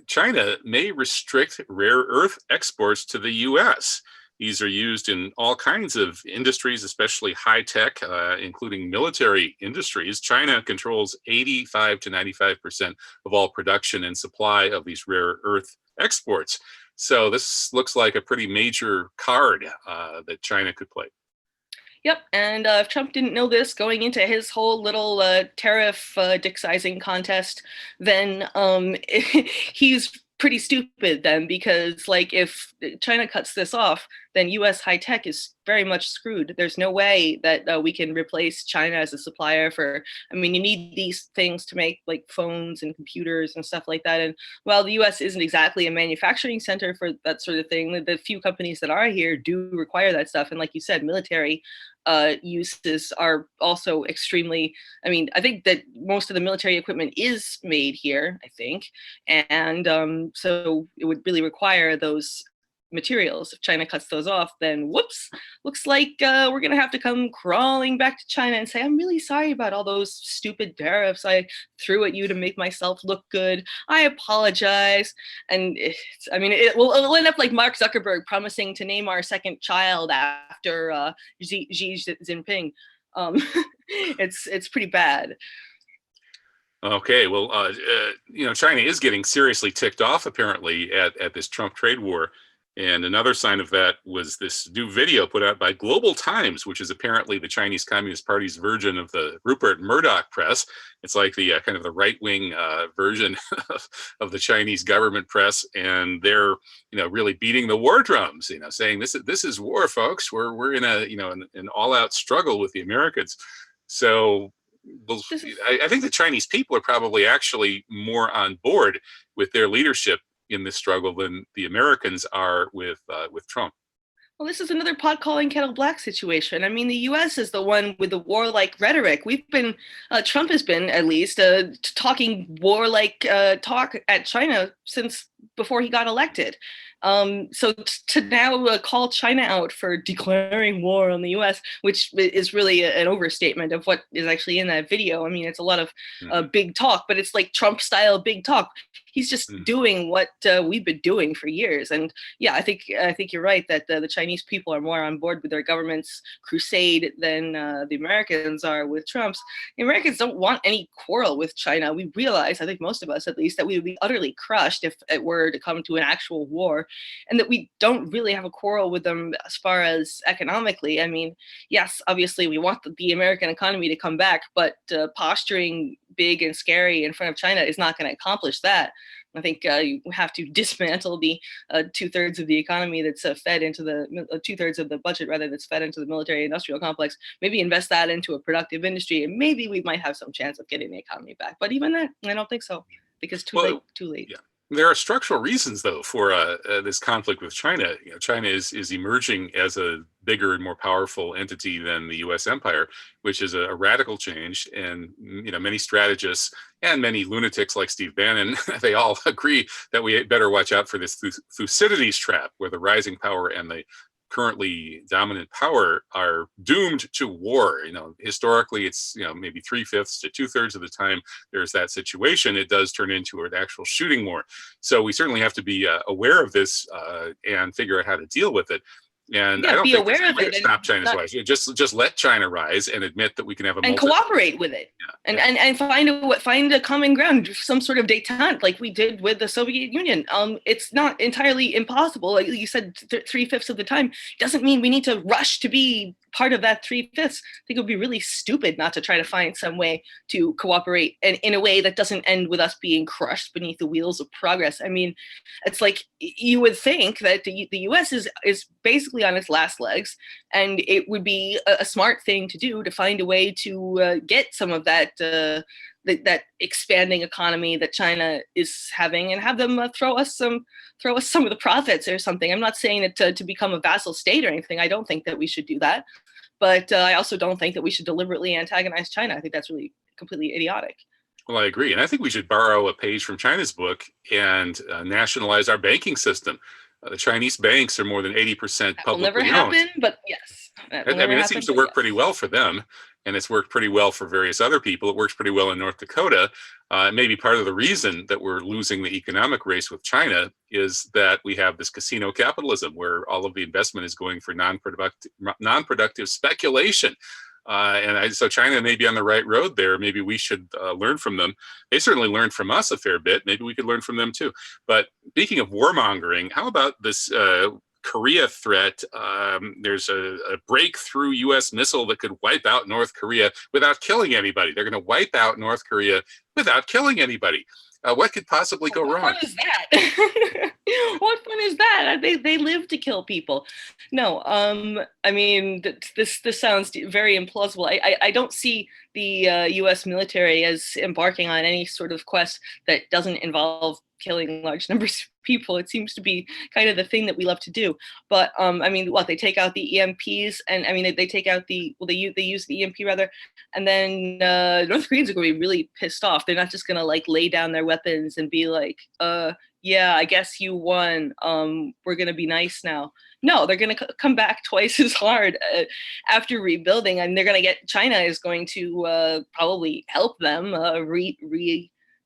China may restrict rare earth exports to the U.S. These are used in all kinds of industries, especially high tech, including military industries. China controls 85 to 95% of all production and supply of these rare earth exports. So this looks like a pretty major card that China could play. Yep, and if Trump didn't know this going into his whole little tariff dick-sizing contest, then he's pretty stupid then, because like if China cuts this off, then US high tech is very much screwed. There's no way that we can replace China as a supplier for, I mean, you need these things to make like phones and computers and stuff like that. And while the US isn't exactly a manufacturing center for that sort of thing, the few companies that are here do require that stuff. And like you said, military uses are also extremely, I mean, I think that most of the military equipment is made here, I think. And so it would really require those materials. If China cuts those off, then whoops, looks like we're gonna have to come crawling back to China and say, I'm really sorry about all those stupid tariffs I threw at you to make myself look good. I apologize. And it'll end up like Mark Zuckerberg promising to name our second child after Xi Jinping. It's pretty bad. Okay, well, China is getting seriously ticked off apparently at this Trump trade war. And another sign of that was this new video put out by Global Times, which is apparently the Chinese Communist Party's version of the Rupert Murdoch press. It's like the kind of the right-wing version of the Chinese government press, and they're really beating the war drums, saying this is war, folks. We're in an all-out struggle with the Americans. So I think the Chinese people are probably actually more on board with their leadership in this struggle than the Americans are with Trump. Well, this is another pot calling kettle black situation. I mean, the U.S. is the one with the warlike rhetoric. Trump has been, at least, talking warlike talk at China since before he got elected. So to now call China out for declaring war on the U.S., which is really an overstatement of what is actually in that video. I mean, it's a lot of big talk, but it's like Trump-style big talk. He's just doing what we've been doing for years. And yeah, I think you're right that the Chinese people are more on board with their government's crusade than the Americans are with Trump's. The Americans don't want any quarrel with China. We realize, I think most of us at least, that we would be utterly crushed if it were to come to an actual war, and that we don't really have a quarrel with them as far as economically. I mean, yes, obviously we want the American economy to come back, but posturing big and scary in front of China is not going to accomplish that. I think you have to dismantle the 2/3 of the economy that's fed into the 2/3 of the budget, rather, that's fed into the military-industrial complex. Maybe invest that into a productive industry, and maybe we might have some chance of getting the economy back. But even that, I don't think so, because too late. Yeah. There are structural reasons, though, for this conflict with China. China is emerging as a bigger and more powerful entity than the U.S. empire, which is a radical change. And many strategists and many lunatics like Steve Bannon, they all agree that we better watch out for this Thucydides trap, where the rising power and the currently dominant power are doomed to war. Historically, it's maybe 3/5 to 2/3 of the time there's that situation, it does turn into an actual shooting war. So we certainly have to be aware of this and figure out how to deal with it. And I don't think there's any way to stop China's rise. Just let China rise and admit that we can have and cooperate with it, and find a common ground, some sort of détente, like we did with the Soviet Union. It's not entirely impossible. Like you said, 3/5 of the time doesn't mean we need to rush to be part of that 3/5. I think it would be really stupid not to try to find some way to cooperate, and in a way that doesn't end with us being crushed beneath the wheels of progress. I mean, it's like you would think that the U.S. is basically on its last legs, and it would be a smart thing to do to find a way to get some of that that expanding economy that China is having, and have them throw us some of the profits or something. I'm not saying it to become a vassal state or anything. I don't think that we should do that, but I also don't think that we should deliberately antagonize China. I think that's really completely idiotic. Well, I agree. And I think we should borrow a page from China's book and nationalize our banking system. The Chinese banks are more than 80% publicly owned. That will never happen, but yes. It seems to work pretty well for them, and it's worked pretty well for various other people. It works pretty well in North Dakota. Maybe part of the reason that we're losing the economic race with China is that we have this casino capitalism, where all of the investment is going for non-productive speculation. So China may be on the right road there. Maybe we should learn from them. They certainly learned from us a fair bit. Maybe we could learn from them too. But speaking of warmongering, how about this Korea threat? There's a breakthrough U.S. missile that could wipe out North Korea without killing anybody. They're going to wipe out North Korea without killing anybody. What could possibly go wrong? What fun is that? What fun is that? They live to kill people. No, I mean, this sounds very implausible. I don't see the U.S. military as embarking on any sort of quest that doesn't involve killing large numbers of people. It seems to be kind of the thing that we love to do. But I mean, they take out the EMPs, and I mean, they take out they use the EMP rather, and then North Koreans are going to be really pissed off. They're not just going to like lay down their weapons and be like, yeah, I guess you won. We're going to be nice now. No, they're going to come back twice as hard after rebuilding, and they're going to get, China is going to probably help them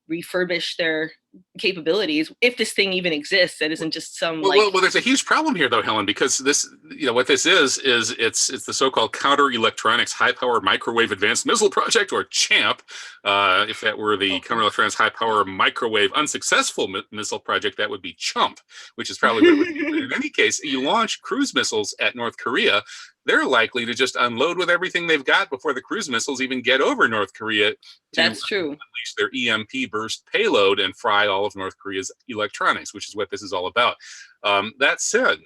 refurbish their capabilities, if this thing even exists. That isn't just some well, there's a huge problem here, though, Helen, because this, what this is it's the so-called Counter Electronics High Power Microwave Advanced Missile Project, or CHAMP. If that were the Counter Electronics High Power Microwave Unsuccessful Missile Project, that would be CHUMP, which is probably what it would be. But in any case, you launch cruise missiles at North Korea, they're likely to just unload with everything they've got before the cruise missiles even get over North Korea to That's true. unleash their EMP burst payload and fry all of North Korea's electronics, which is what this is all about. That said,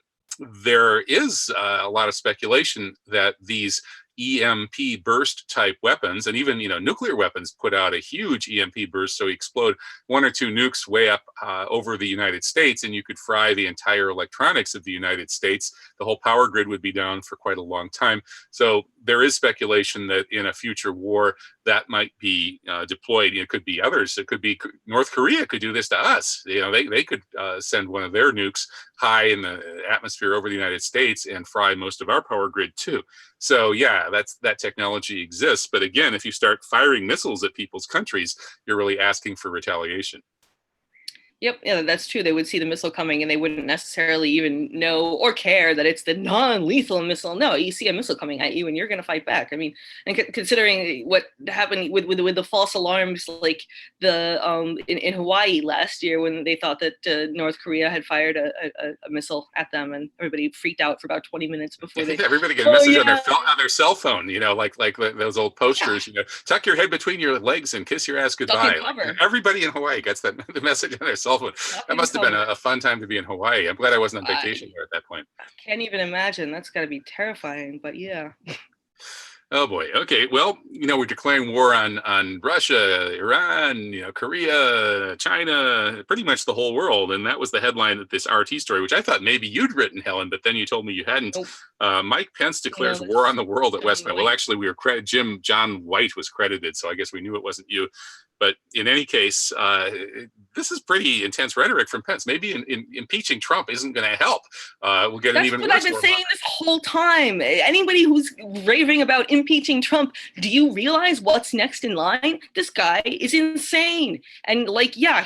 there is a lot of speculation that these EMP burst type weapons, and even nuclear weapons, put out a huge EMP burst, so you explode one or two nukes way up over the United States, and you could fry the entire electronics of the United States. The whole power grid would be down for quite a long time. So there is speculation that in a future war that might be deployed. It could be others. It could be North Korea could do this to us. They could send one of their nukes high in the atmosphere over the United States and fry most of our power grid too. So yeah, that technology exists. But again, if you start firing missiles at people's countries, you're really asking for retaliation. Yep, yeah, that's true. They would see the missile coming and they wouldn't necessarily even know or care that it's the non-lethal missile. No, you see a missile coming at you and you're going to fight back. I mean, and considering what happened with the false alarms, like the in Hawaii last year, when they thought that North Korea had fired a missile at them, and everybody freaked out for about 20 minutes before they. Everybody get a message on their cell phone. Like those old posters. Yeah. Tuck your head between your legs and kiss your ass goodbye. Everybody in Hawaii gets the message on their cell phone. That must have been a fun time to be in Hawaii. I'm glad I wasn't on vacation there at that point. I can't even imagine. That's got to be terrifying, but yeah. Oh boy. Okay. Well, we're declaring war on Russia, Iran, Korea, China, pretty much the whole world. And that was the headline of this RT story, which I thought maybe you'd written, Helen, but then you told me you hadn't. Nope. Mike Pence declares war on the world at West Point. Well, actually, we were John White was credited, so I guess we knew it wasn't you. But in any case, this is pretty intense rhetoric from Pence. Maybe in impeaching Trump isn't going to help. We'll get an even worse. That's what I've been saying this whole time. Anybody who's raving about impeaching Trump, do you realize what's next in line? This guy is insane. And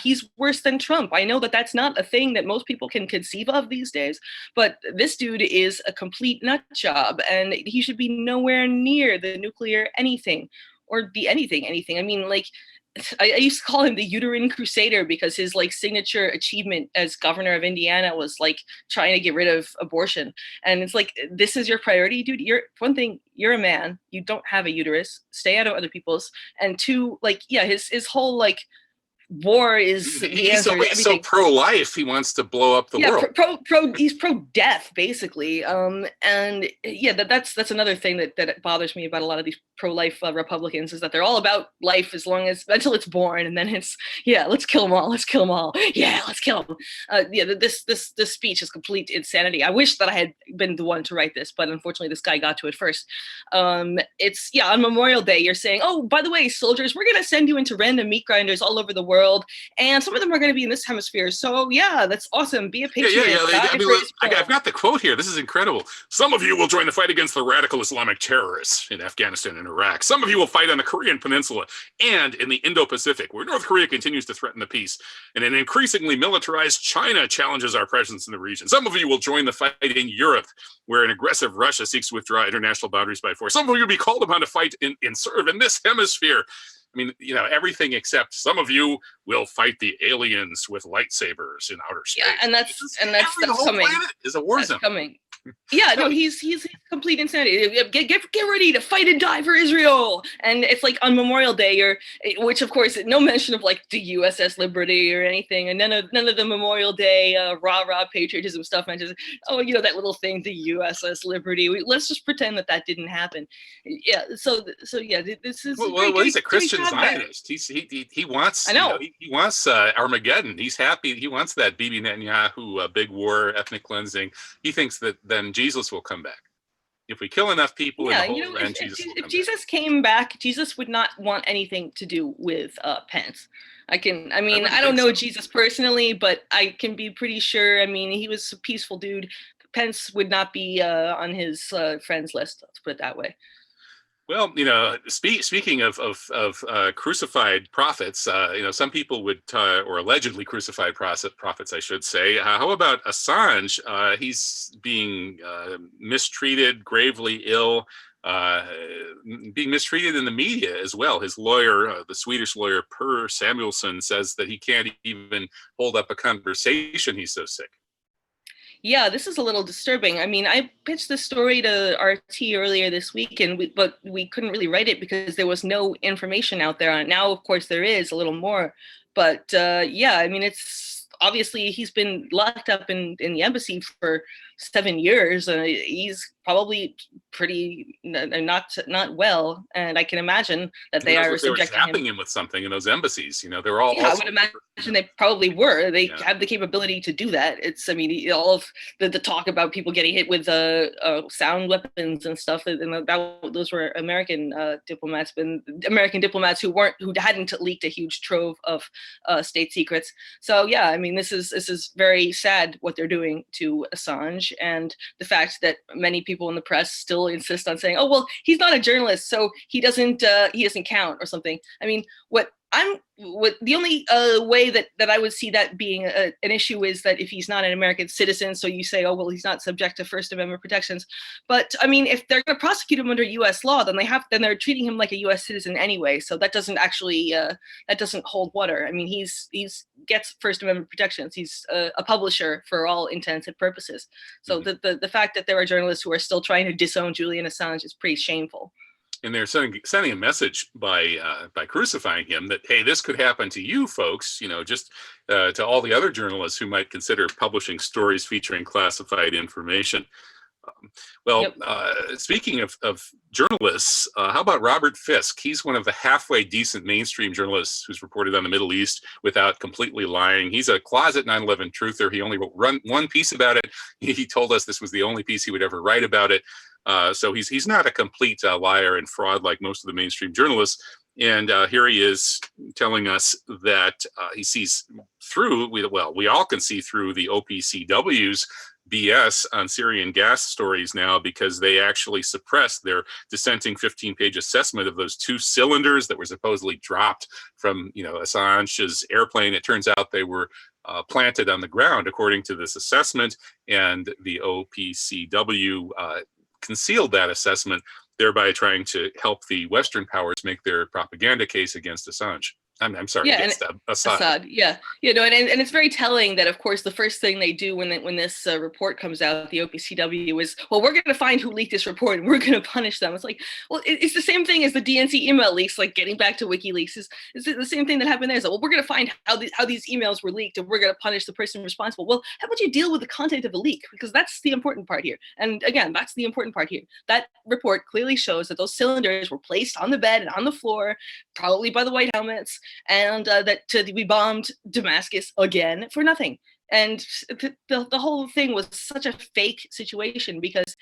he's worse than Trump. I know that that's not a thing that most people can conceive of these days, but this dude is a complete nut job, and he should be nowhere near the nuclear anything or the anything. I mean, I used to call him the uterine crusader because his signature achievement as governor of Indiana was trying to get rid of abortion. And it's this is your priority, dude. You're a man. You don't have a uterus. Stay out of other people's. And two, his whole war is the answer. He's so pro-life. He wants to blow up the world. He's pro-death, basically. And yeah, that's another thing that bothers me about a lot of these pro-life Republicans, is that they're all about life until it's born, and then it's let's kill them all. Let's kill them all. Yeah, let's kill them. This speech is complete insanity. I wish that I had been the one to write this, but unfortunately, this guy got to it first. It's on Memorial Day. You're saying, oh, by the way, soldiers, we're gonna send you into random meat grinders all over the world, and some of them are going to be in this hemisphere. So yeah, that's awesome. Be a patriot. I've got the quote here. This is incredible. Some of you will join the fight against the radical Islamic terrorists in Afghanistan and Iraq. Some of you will fight on the Korean Peninsula and in the Indo-Pacific, where North Korea continues to threaten the peace, and an increasingly militarized China challenges our presence in the region. Some of you will join the fight in Europe, where an aggressive Russia seeks to withdraw international boundaries by force. Some of you will be called upon to fight in this hemisphere. I mean, everything except some of you will fight the aliens with lightsabers in outer space. Yeah, and that's the whole coming. Planet is a war zone. Coming. Yeah, no, he's complete insanity. Get ready to fight and die for Israel. And it's on Memorial Day, which of course no mention of the USS Liberty or anything, and none of the Memorial Day rah patriotism stuff mentions. Oh, that little thing, the USS Liberty. Let's just pretend that didn't happen. Yeah. So yeah, this is. Well, he's a Christian Zionist. He wants. I know. He wants Armageddon. He's happy. He wants that Bibi Netanyahu big war, ethnic cleansing. He thinks that then Jesus will come back. If we kill enough people in the whole land, if Jesus came back, Jesus would not want anything to do with Pence. I don't know Jesus personally, but I can be pretty sure. I mean, he was a peaceful dude. Pence would not be on his friends list. Let's put it that way. Well, speaking of crucified prophets, some people would, or allegedly crucified prophets, I should say. How about Assange? He's being mistreated, gravely ill, uh, being mistreated in the media as well. His lawyer, the Swedish lawyer Per Samuelsson, says that he can't even hold up a conversation. He's so sick. Yeah, this is a little disturbing. I mean, I pitched this story to RT earlier this week, but we couldn't really write it because there was no information out there on it. Now, of course, there is a little more, but yeah, I mean, it's obviously he's been locked up in the embassy for 7 years. He's probably pretty not well, and I can imagine that they are subjecting him with something in those embassies. They're all. Yeah, I would imagine they probably were. They have the capability to do that. It's, I mean, all of the talk about people getting hit with sound weapons and stuff, and those were American diplomats, but American diplomats who hadn't leaked a huge trove of state secrets. So yeah, I mean, this is very sad what they're doing to Assange, and the fact that many people in the press still insist on saying, "Oh well, he's not a journalist, so he doesn't count" or something. I mean, the only way that I would see that being an issue is that if he's not an American citizen, so you say, oh well, he's not subject to First Amendment protections. But I mean, if they're going to prosecute him under U.S. law, then they're treating him like a U.S. citizen anyway. So that doesn't actually that doesn't hold water. I mean, he's gets First Amendment protections. He's a publisher for all intents and purposes. So the fact that there are journalists who are still trying to disown Julian Assange is pretty shameful. And they're sending a message by crucifying him that, hey, this could happen to you folks, just to all the other journalists who might consider publishing stories featuring classified information. Speaking of journalists, how about Robert Fisk? He's one of the halfway decent mainstream journalists who's reported on the Middle East without completely lying. He's a closet 9/11 truther. He only wrote one piece about it. He told us this was the only piece he would ever write about it. So he's not a complete liar and fraud like most of the mainstream journalists. And here he is telling us that he sees through, we all can see through the OPCW's BS on Syrian gas stories now, because they actually suppressed their dissenting 15-page assessment of those 2 cylinders that were supposedly dropped from Assange's airplane. It turns out they were planted on the ground, according to this assessment, and the OPCW concealed that assessment, thereby trying to help the Western powers make their propaganda case against Assange. I'm sorry, against Assad. Yeah, and it's very telling that, of course, the first thing they do when this report comes out, the OPCW, is, well, we're going to find who leaked this report and we're going to punish them. It's like, well, it's the same thing as the DNC email leaks, like getting back to WikiLeaks. Is the same thing that happened there. So, well, we're going to find how these emails were leaked and we're going to punish the person responsible. Well, how about you deal with the content of the leak? Because that's the important part here. And again, that's the important part here. That report clearly shows that those cylinders were placed on the bed and on the floor, probably by the White Helmets, and that we bombed Damascus again for nothing. And the whole thing was such a fake situation, because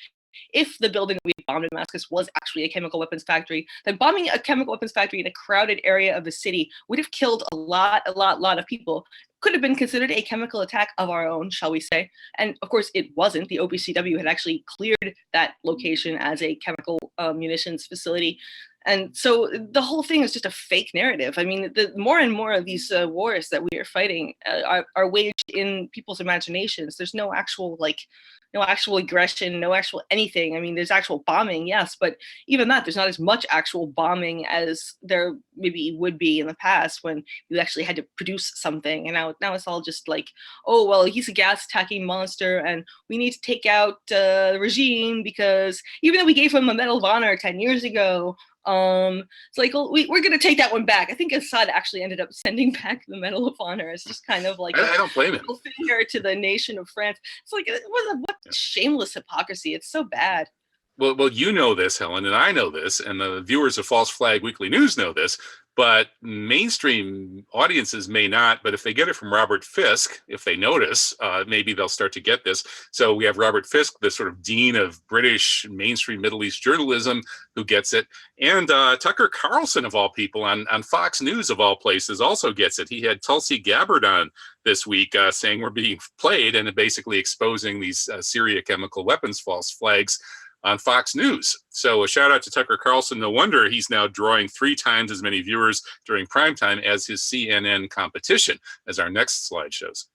if the building we bombed in Damascus was actually a chemical weapons factory, then bombing a chemical weapons factory in a crowded area of the city would have killed a lot of people. Could have been considered a chemical attack of our own, shall we say. And of course it wasn't. The OPCW had actually cleared that location as a chemical munitions facility. And so the whole thing is just a fake narrative. I mean, the more and more of these wars that we are fighting are waged in people's imaginations. There's no actual aggression, no actual anything. I mean, there's actual bombing, yes, but even that, there's not as much actual bombing as there maybe would be in the past when you actually had to produce something. And now it's all just like, oh, well, he's a gas attacking monster and we need to take out the regime, because even though we gave him a Medal of Honor 10 years ago, it's like, well, we're going to take that one back. I think Assad actually ended up sending back the Medal of Honor. It's just kind of like I don't blame him. Finger to the nation of France. It's like, what shameless hypocrisy. It's so bad. Well, you know this, Helen, and I know this, and the viewers of False Flag Weekly News know this, but mainstream audiences may not. But if they get it from Robert Fisk, if they notice, maybe they'll start to get this. So we have Robert Fisk, the sort of dean of British mainstream Middle East journalism, who gets it. And Tucker Carlson, of all people, on Fox News, of all places, also gets it. He had Tulsi Gabbard on this week saying we're being played, and basically exposing these Syria chemical weapons false flags. on Fox News. So a shout out to Tucker Carlson. No wonder he's now drawing 3 times as many viewers during primetime as his CNN competition, as our next slide shows.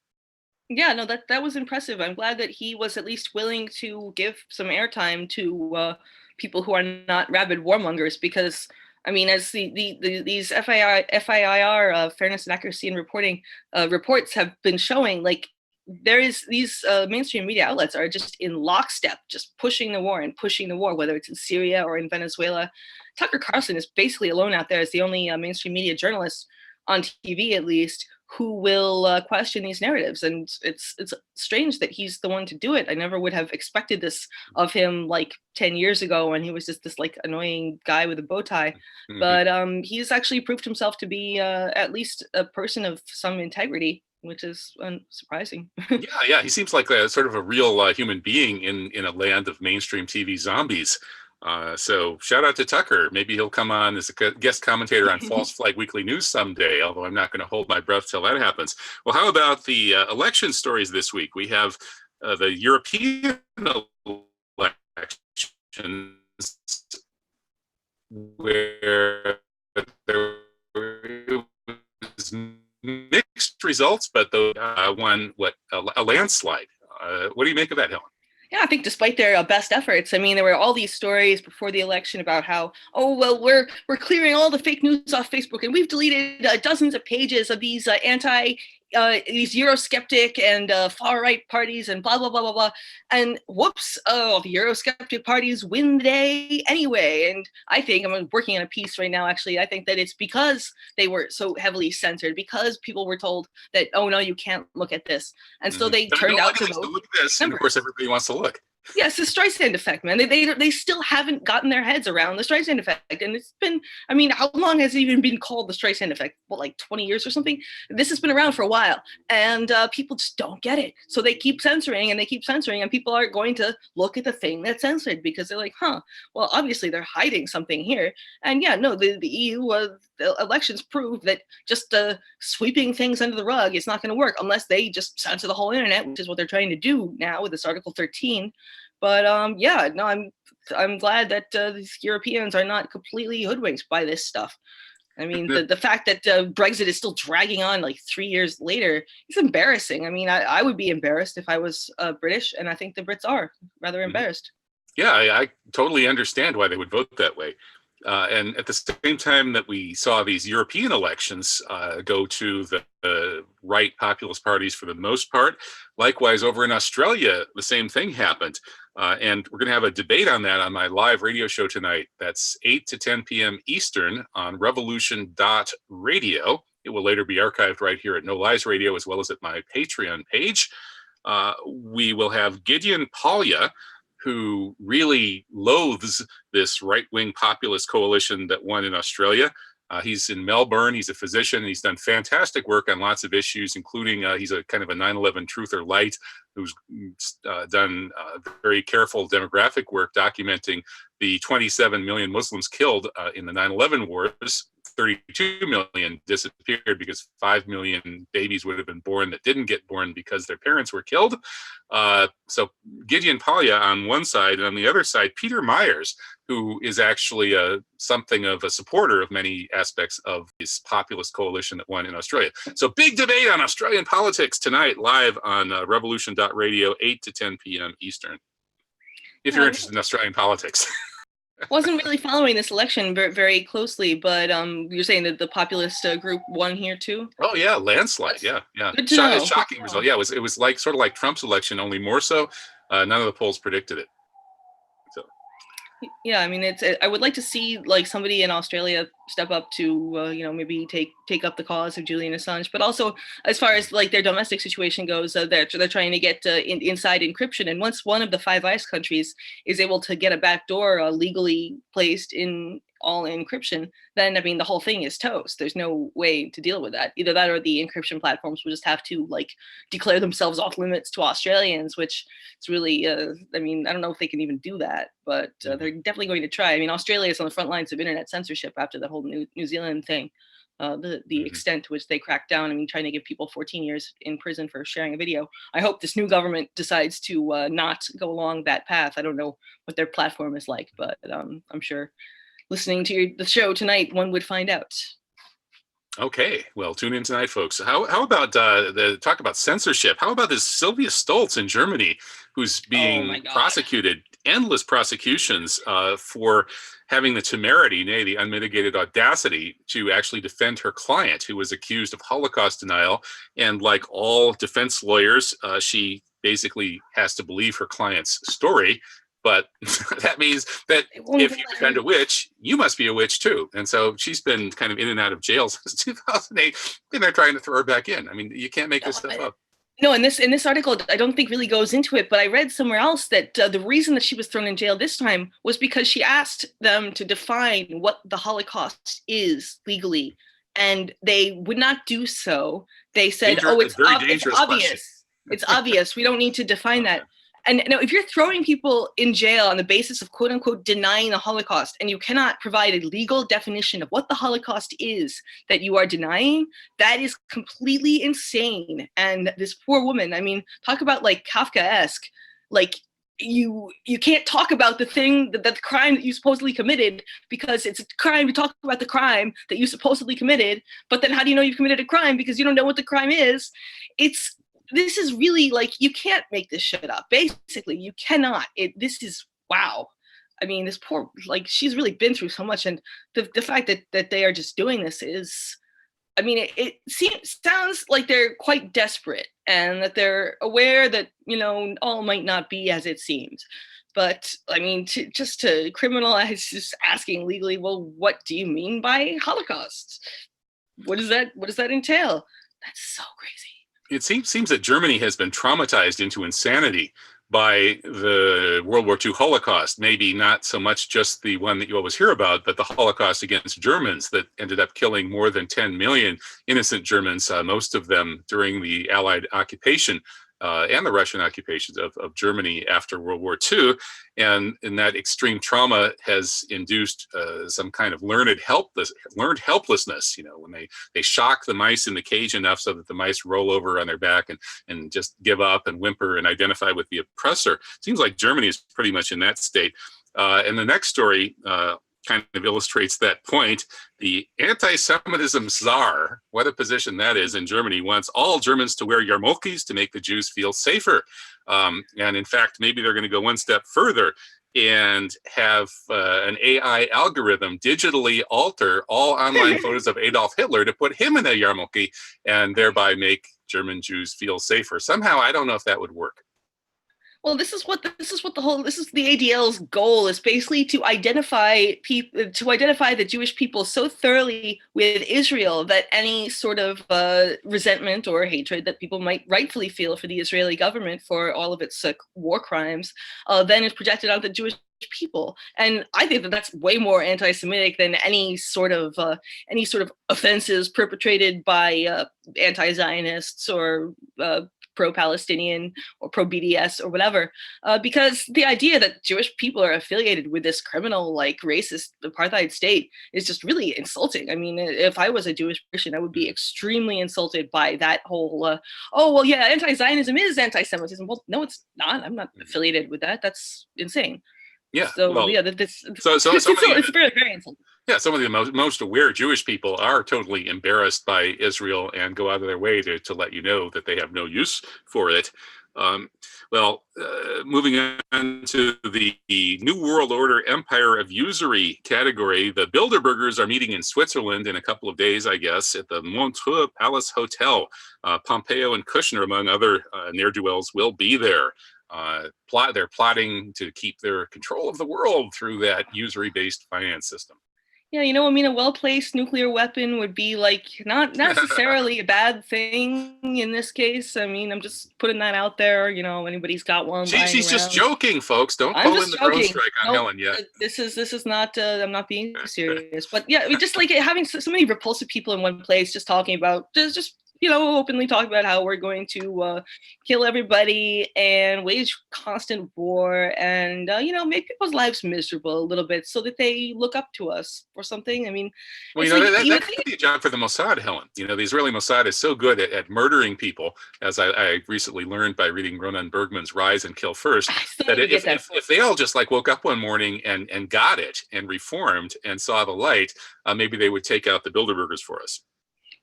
Yeah, no, that was impressive. I'm glad that he was at least willing to give some airtime to people who are not rabid warmongers, because I mean, as these FIR, fairness and accuracy in reporting reports have been showing, like there is these mainstream media outlets are just in lockstep, just pushing the war and pushing the war, whether it's in Syria or in Venezuela. Tucker Carlson is basically alone out there as the only mainstream media journalist on TV, at least, who will question these narratives. And it's strange that he's the one to do it. I never would have expected this of him like 10 years ago when he was just this like annoying guy with a bow tie. Mm-hmm. But he's actually proved himself to be at least a person of some integrity, which is surprising. Yeah, he seems like a sort of a real human being in a land of mainstream TV zombies. So shout out to Tucker. Maybe he'll come on as a guest commentator on False Flag Weekly News someday, although I'm not going to hold my breath till that happens. Well, how about the election stories this week? We have the European elections, where there was mixed results, but the won a landslide. What do you make of that, Helen? Yeah, I think despite their best efforts, I mean, there were all these stories before the election about how, oh, well, we're clearing all the fake news off Facebook, and we've deleted dozens of pages of these these Eurosceptic and far-right parties and blah, blah, blah, blah, blah. And whoops, the Eurosceptic parties win the day anyway. And I think, I'm working on a piece right now, actually, I think that it's because they were so heavily censored, because people were told that, oh, no, you can't look at this. And so they turned out to vote. Look at this. And of course, everybody wants to look. Yes, the Streisand effect, man. They still haven't gotten their heads around the Streisand effect. And it's been, I mean, how long has it even been called the Streisand effect? What, like 20 years or something? This has been around for a while. And people just don't get it. So they keep censoring and they keep censoring, and people are going to look at the thing that's censored because they're like, well, obviously they're hiding something here. And yeah, no, the EU, the elections prove that just sweeping things under the rug is not going to work unless they just censor the whole internet, which is what they're trying to do now with this Article 13. But yeah, no, I'm glad that these Europeans are not completely hoodwinked by this stuff. I mean, the fact that Brexit is still dragging on like 3 years later is embarrassing. I mean, I would be embarrassed if I was British, and I think the Brits are rather embarrassed. Yeah, I totally understand why they would vote that way. And at the same time that we saw these European elections go to the right populist parties for the most part, likewise over in Australia, the same thing happened. And we're going to have a debate on that on my live radio show tonight. That's 8 to 10 p.m. Eastern on revolution.radio. It will later be archived right here at No Lies Radio, as well as at my Patreon page. We will have Gideon Palya, who really loathes this right-wing populist coalition that won in Australia. He's in Melbourne. He's a physician. He's done fantastic work on lots of issues, including he's a kind of a 9/11 truther light who's done very careful demographic work documenting the 27 million Muslims killed in the 9/11 wars. 32 million disappeared because 5 million babies would have been born that didn't get born because their parents were killed. So Gideon Palya on one side, and on the other side, Peter Myers, who is actually something of a supporter of many aspects of this populist coalition that won in Australia. So big debate on Australian politics tonight, live on revolution.radio, 8 to 10 p.m. Eastern, if you're interested in Australian politics. Wasn't really following this election very closely, but you're saying that the populist group won here too? Oh yeah, landslide. Yeah. Good to know. Shocking result. Yeah, it was like sort of like Trump's election, only more so. None of the polls predicted it. So. Yeah, I mean, I would like to see like somebody in Australia step up to maybe take up the cause of Julian Assange, but also as far as like their domestic situation goes, they're trying to get inside encryption, and once one of the Five Eyes countries is able to get a backdoor legally placed in all encryption, then I mean the whole thing is toast. There's no way to deal with that. Either that or the encryption platforms will just have to like declare themselves off limits to Australians, which is really I mean, I don't know if they can even do that, but they're definitely going to try. I mean, Australia is on the front lines of internet censorship after that whole New Zealand thing. the extent to which they crack down. I mean, trying to give people 14 years in prison for sharing a video. I hope this new government decides to not go along that path. I don't know what their platform is like, but I'm sure listening to the show tonight, one would find out. Okay, well, tune in tonight, folks. How about the talk about censorship? How about this Sylvia Stoltz in Germany, who's being prosecuted, endless prosecutions for having the temerity, nay, the unmitigated audacity to actually defend her client, who was accused of Holocaust denial. And like all defense lawyers, she basically has to believe her client's story. But that means that if you defend a witch, you must be a witch too. And so she's been kind of in and out of jail since 2008, and they're trying to throw her back in. I mean, you can't make this stuff up. No, in this article, I don't think really goes into it, but I read somewhere else that the reason that she was thrown in jail this time was because she asked them to define what the Holocaust is legally, and they would not do so. They said, it's obvious. It's obvious. We don't need to define that. And now, if you're throwing people in jail on the basis of quote unquote denying the Holocaust, and you cannot provide a legal definition of what the Holocaust is that you are denying, that is completely insane. And this poor woman, I mean, talk about like Kafka-esque, like you can't talk about the thing that the crime that you supposedly committed, because it's a crime to talk about the crime that you supposedly committed. But then how do you know you've committed a crime? Because you don't know what the crime is. This is really like, you can't make this shit up. Basically, you cannot. This is, wow. I mean, this poor, like, she's really been through so much. And the fact that they are just doing this is, I mean, it sounds like they're quite desperate, and that they're aware that, all might not be as it seems. But I mean, just to criminalize, just asking legally, well, what do you mean by Holocaust? What does that entail? That's so crazy. It seems that Germany has been traumatized into insanity by the World War II Holocaust. Maybe not so much just the one that you always hear about, but the Holocaust against Germans that ended up killing more than 10 million innocent Germans, most of them during the Allied occupation and the Russian occupations of Germany after World War II. And that extreme trauma has induced some kind of learned helplessness, when they shock the mice in the cage enough so that the mice roll over on their back and just give up and whimper and identify with the oppressor. Seems like Germany is pretty much in that state. And the next story kind of illustrates that point. The anti-Semitism czar, what a position that is in Germany, wants all Germans to wear yarmulkes to make the Jews feel safer. And in fact, maybe they're going to go one step further and have an AI algorithm digitally alter all online photos of Adolf Hitler to put him in a yarmulke and thereby make German Jews feel safer. Somehow, I don't know if that would work. Well, this is the ADL's goal, is basically to identify the Jewish people so thoroughly with Israel that any sort of resentment or hatred that people might rightfully feel for the Israeli government for all of its war crimes then is projected onto the Jewish people. And I think that that's way more anti-Semitic than any sort of offenses perpetrated by anti-Zionists or pro-Palestinian or pro-BDS or whatever, because the idea that Jewish people are affiliated with this criminal, like racist apartheid state is just really insulting. I mean, if I was a Jewish person, I would be extremely insulted by that whole, anti-Zionism is anti-Semitism. Well, no, it's not. I'm not affiliated with that. That's insane. Yeah. So well, it's very, very insulting. Yeah, some of the most aware Jewish people are totally embarrassed by Israel and go out of their way to let you know that they have no use for it. Moving on to the New World Order Empire of Usury category, the Bilderbergers are meeting in Switzerland in a couple of days, I guess, at the Montreux Palace Hotel. Pompeo and Kushner, among other ne'er-do-wells, will be there. They're plotting to keep their control of the world through that usury-based finance system. Yeah, a well-placed nuclear weapon would be like not necessarily a bad thing in this case. I mean, I'm just putting that out there. Anybody's got one. She's just joking, folks. Don't call in the drone strike on Helen yet. This is not. I'm not being serious. But yeah, just like having so many repulsive people in one place, just talking about just openly talk about how we're going to kill everybody and wage constant war and, make people's lives miserable a little bit so that they look up to us or something. I mean, Well, it's like you that would think. could be a job for the Mossad, Helen. The Israeli Mossad is so good at murdering people, as I recently learned by reading Ronan Bergman's Rise and Kill First, I still that need to get that. if they all just like woke up one morning and got it and reformed and saw the light, maybe they would take out the Bilderbergers for us.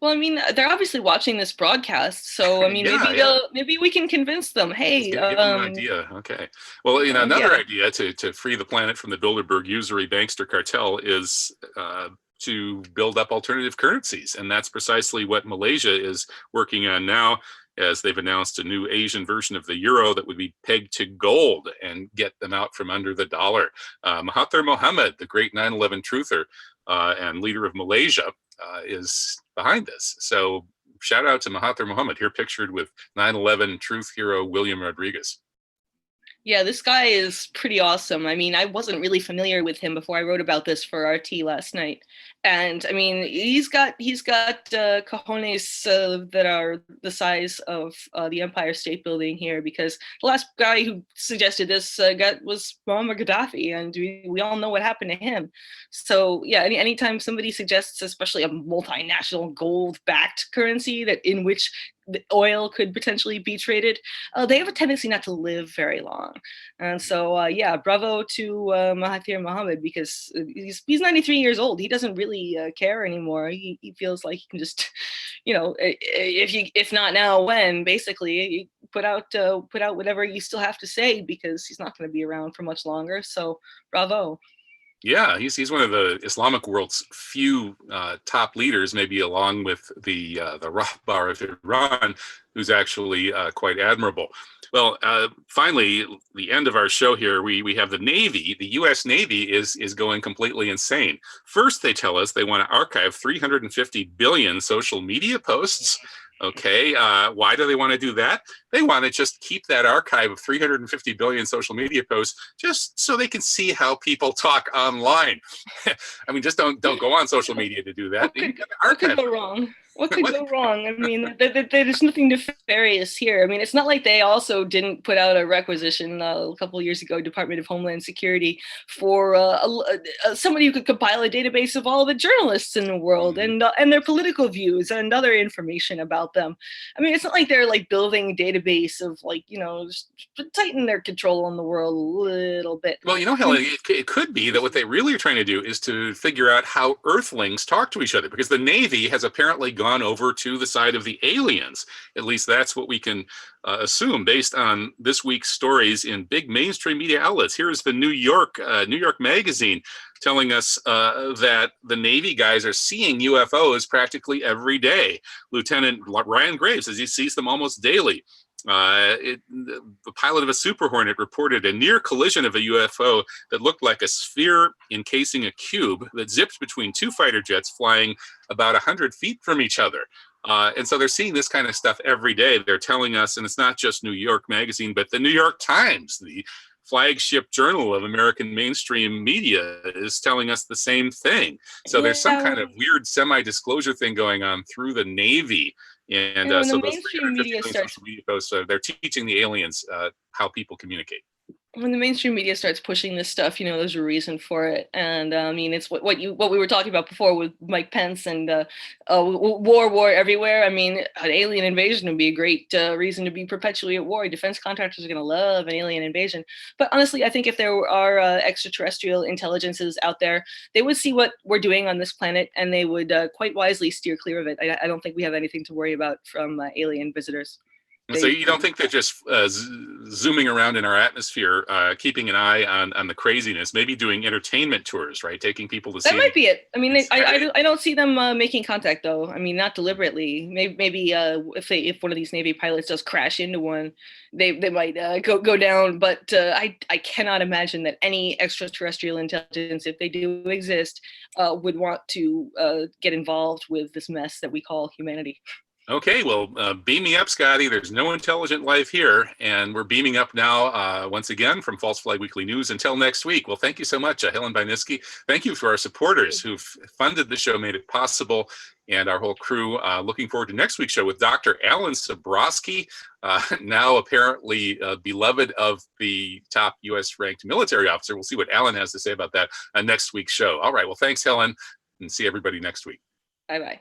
Well, I mean, they're obviously watching this broadcast, so I mean, maybe we can convince them. Hey, give them an idea. Okay. Well, another idea to free the planet from the Bilderberg usury bankster cartel is to build up alternative currencies, and that's precisely what Malaysia is working on now, as they've announced a new Asian version of the euro that would be pegged to gold and get them out from under the dollar. Mahathir Mohamed, the great 9/11 truther and leader of Malaysia, is behind this. So shout out to Mahathir Mohamed, here pictured with 9/11 truth hero William Rodriguez. Yeah, this guy is pretty awesome. I mean, I wasn't really familiar with him before I wrote about this for RT last night. And I mean, he's got cojones that are the size of the Empire State Building here, because the last guy who suggested this was Muammar Gaddafi, and we all know what happened to him. So yeah, anytime somebody suggests, especially a multinational gold-backed currency in which the oil could potentially be traded, they have a tendency not to live very long. And so, yeah, bravo to Mahathir Mohamed, because he's 93 years old. He doesn't really care anymore. He feels like he can just, if not now, when, basically, put out whatever you still have to say, because he's not going to be around for much longer. So, bravo. Yeah, he's one of the Islamic world's few top leaders, maybe along with the Rahbar of Iran, who's actually quite admirable. Well, finally, the end of our show here, we have the Navy. The U.S. Navy is going completely insane. First, they tell us they want to archive 350 billion social media posts. Okay, why do they want to do that? They want to just keep that archive of 350 billion social media posts just so they can see how people talk online. I mean, just don't go on social media to do that. What could go wrong? What could go wrong? I mean, there's nothing nefarious here. I mean, it's not like they also didn't put out a requisition a couple of years ago, Department of Homeland Security, for somebody who could compile a database of all the journalists in the world and their political views and other information about them. I mean, it's not like they're like building a database of just tighten their control on the world a little bit. Well, Helen, it could be that what they really are trying to do is to figure out how Earthlings talk to each other, because the Navy has apparently gone over to the side of the aliens. At least that's what we can assume based on this week's stories in big mainstream media outlets. Here's the New York Magazine telling us that the Navy guys are seeing UFOs practically every day. Lieutenant Ryan Graves says he sees them almost daily. The pilot of a Super Hornet reported a near collision of a UFO that looked like a sphere encasing a cube that zipped between two fighter jets flying about 100 feet from each other. And so they're seeing this kind of stuff every day. They're telling us, and it's not just New York Magazine, but the New York Times, the flagship journal of American mainstream media, is telling us the same thing. So there's some kind of weird semi-disclosure thing going on through the Navy. And so those mainstream media posts, they're teaching the aliens how people communicate. When the mainstream media starts pushing this stuff, there's a reason for it. And I mean, it's what we were talking about before with Mike Pence and war everywhere. I mean, an alien invasion would be a great reason to be perpetually at war. Defense contractors are going to love an alien invasion. But honestly, I think if there are extraterrestrial intelligences out there, they would see what we're doing on this planet, and they would quite wisely steer clear of it. I don't think we have anything to worry about from alien visitors. So you don't think they're just zooming around in our atmosphere, keeping an eye on the craziness, maybe doing entertainment tours, right? Taking people to see. That might be it. I mean, I don't see them making contact, though. I mean, not deliberately. Maybe if one of these Navy pilots does crash into one, they might go down. But I cannot imagine that any extraterrestrial intelligence, if they do exist, would want to get involved with this mess that we call humanity. Okay, well, beam me up, Scotty. There's no intelligent life here, and we're beaming up now once again from False Flag Weekly News. Until next week. Well, thank you so much, Helen Baniski. Thank you for our supporters who've funded the show, made it possible, and our whole crew. Looking forward to next week's show with Dr. Alan Sabrowski, now apparently beloved of the top U.S. ranked military officer. We'll see what Alan has to say about that on next week's show. All right. Well, thanks, Helen, and see everybody next week. Bye-bye.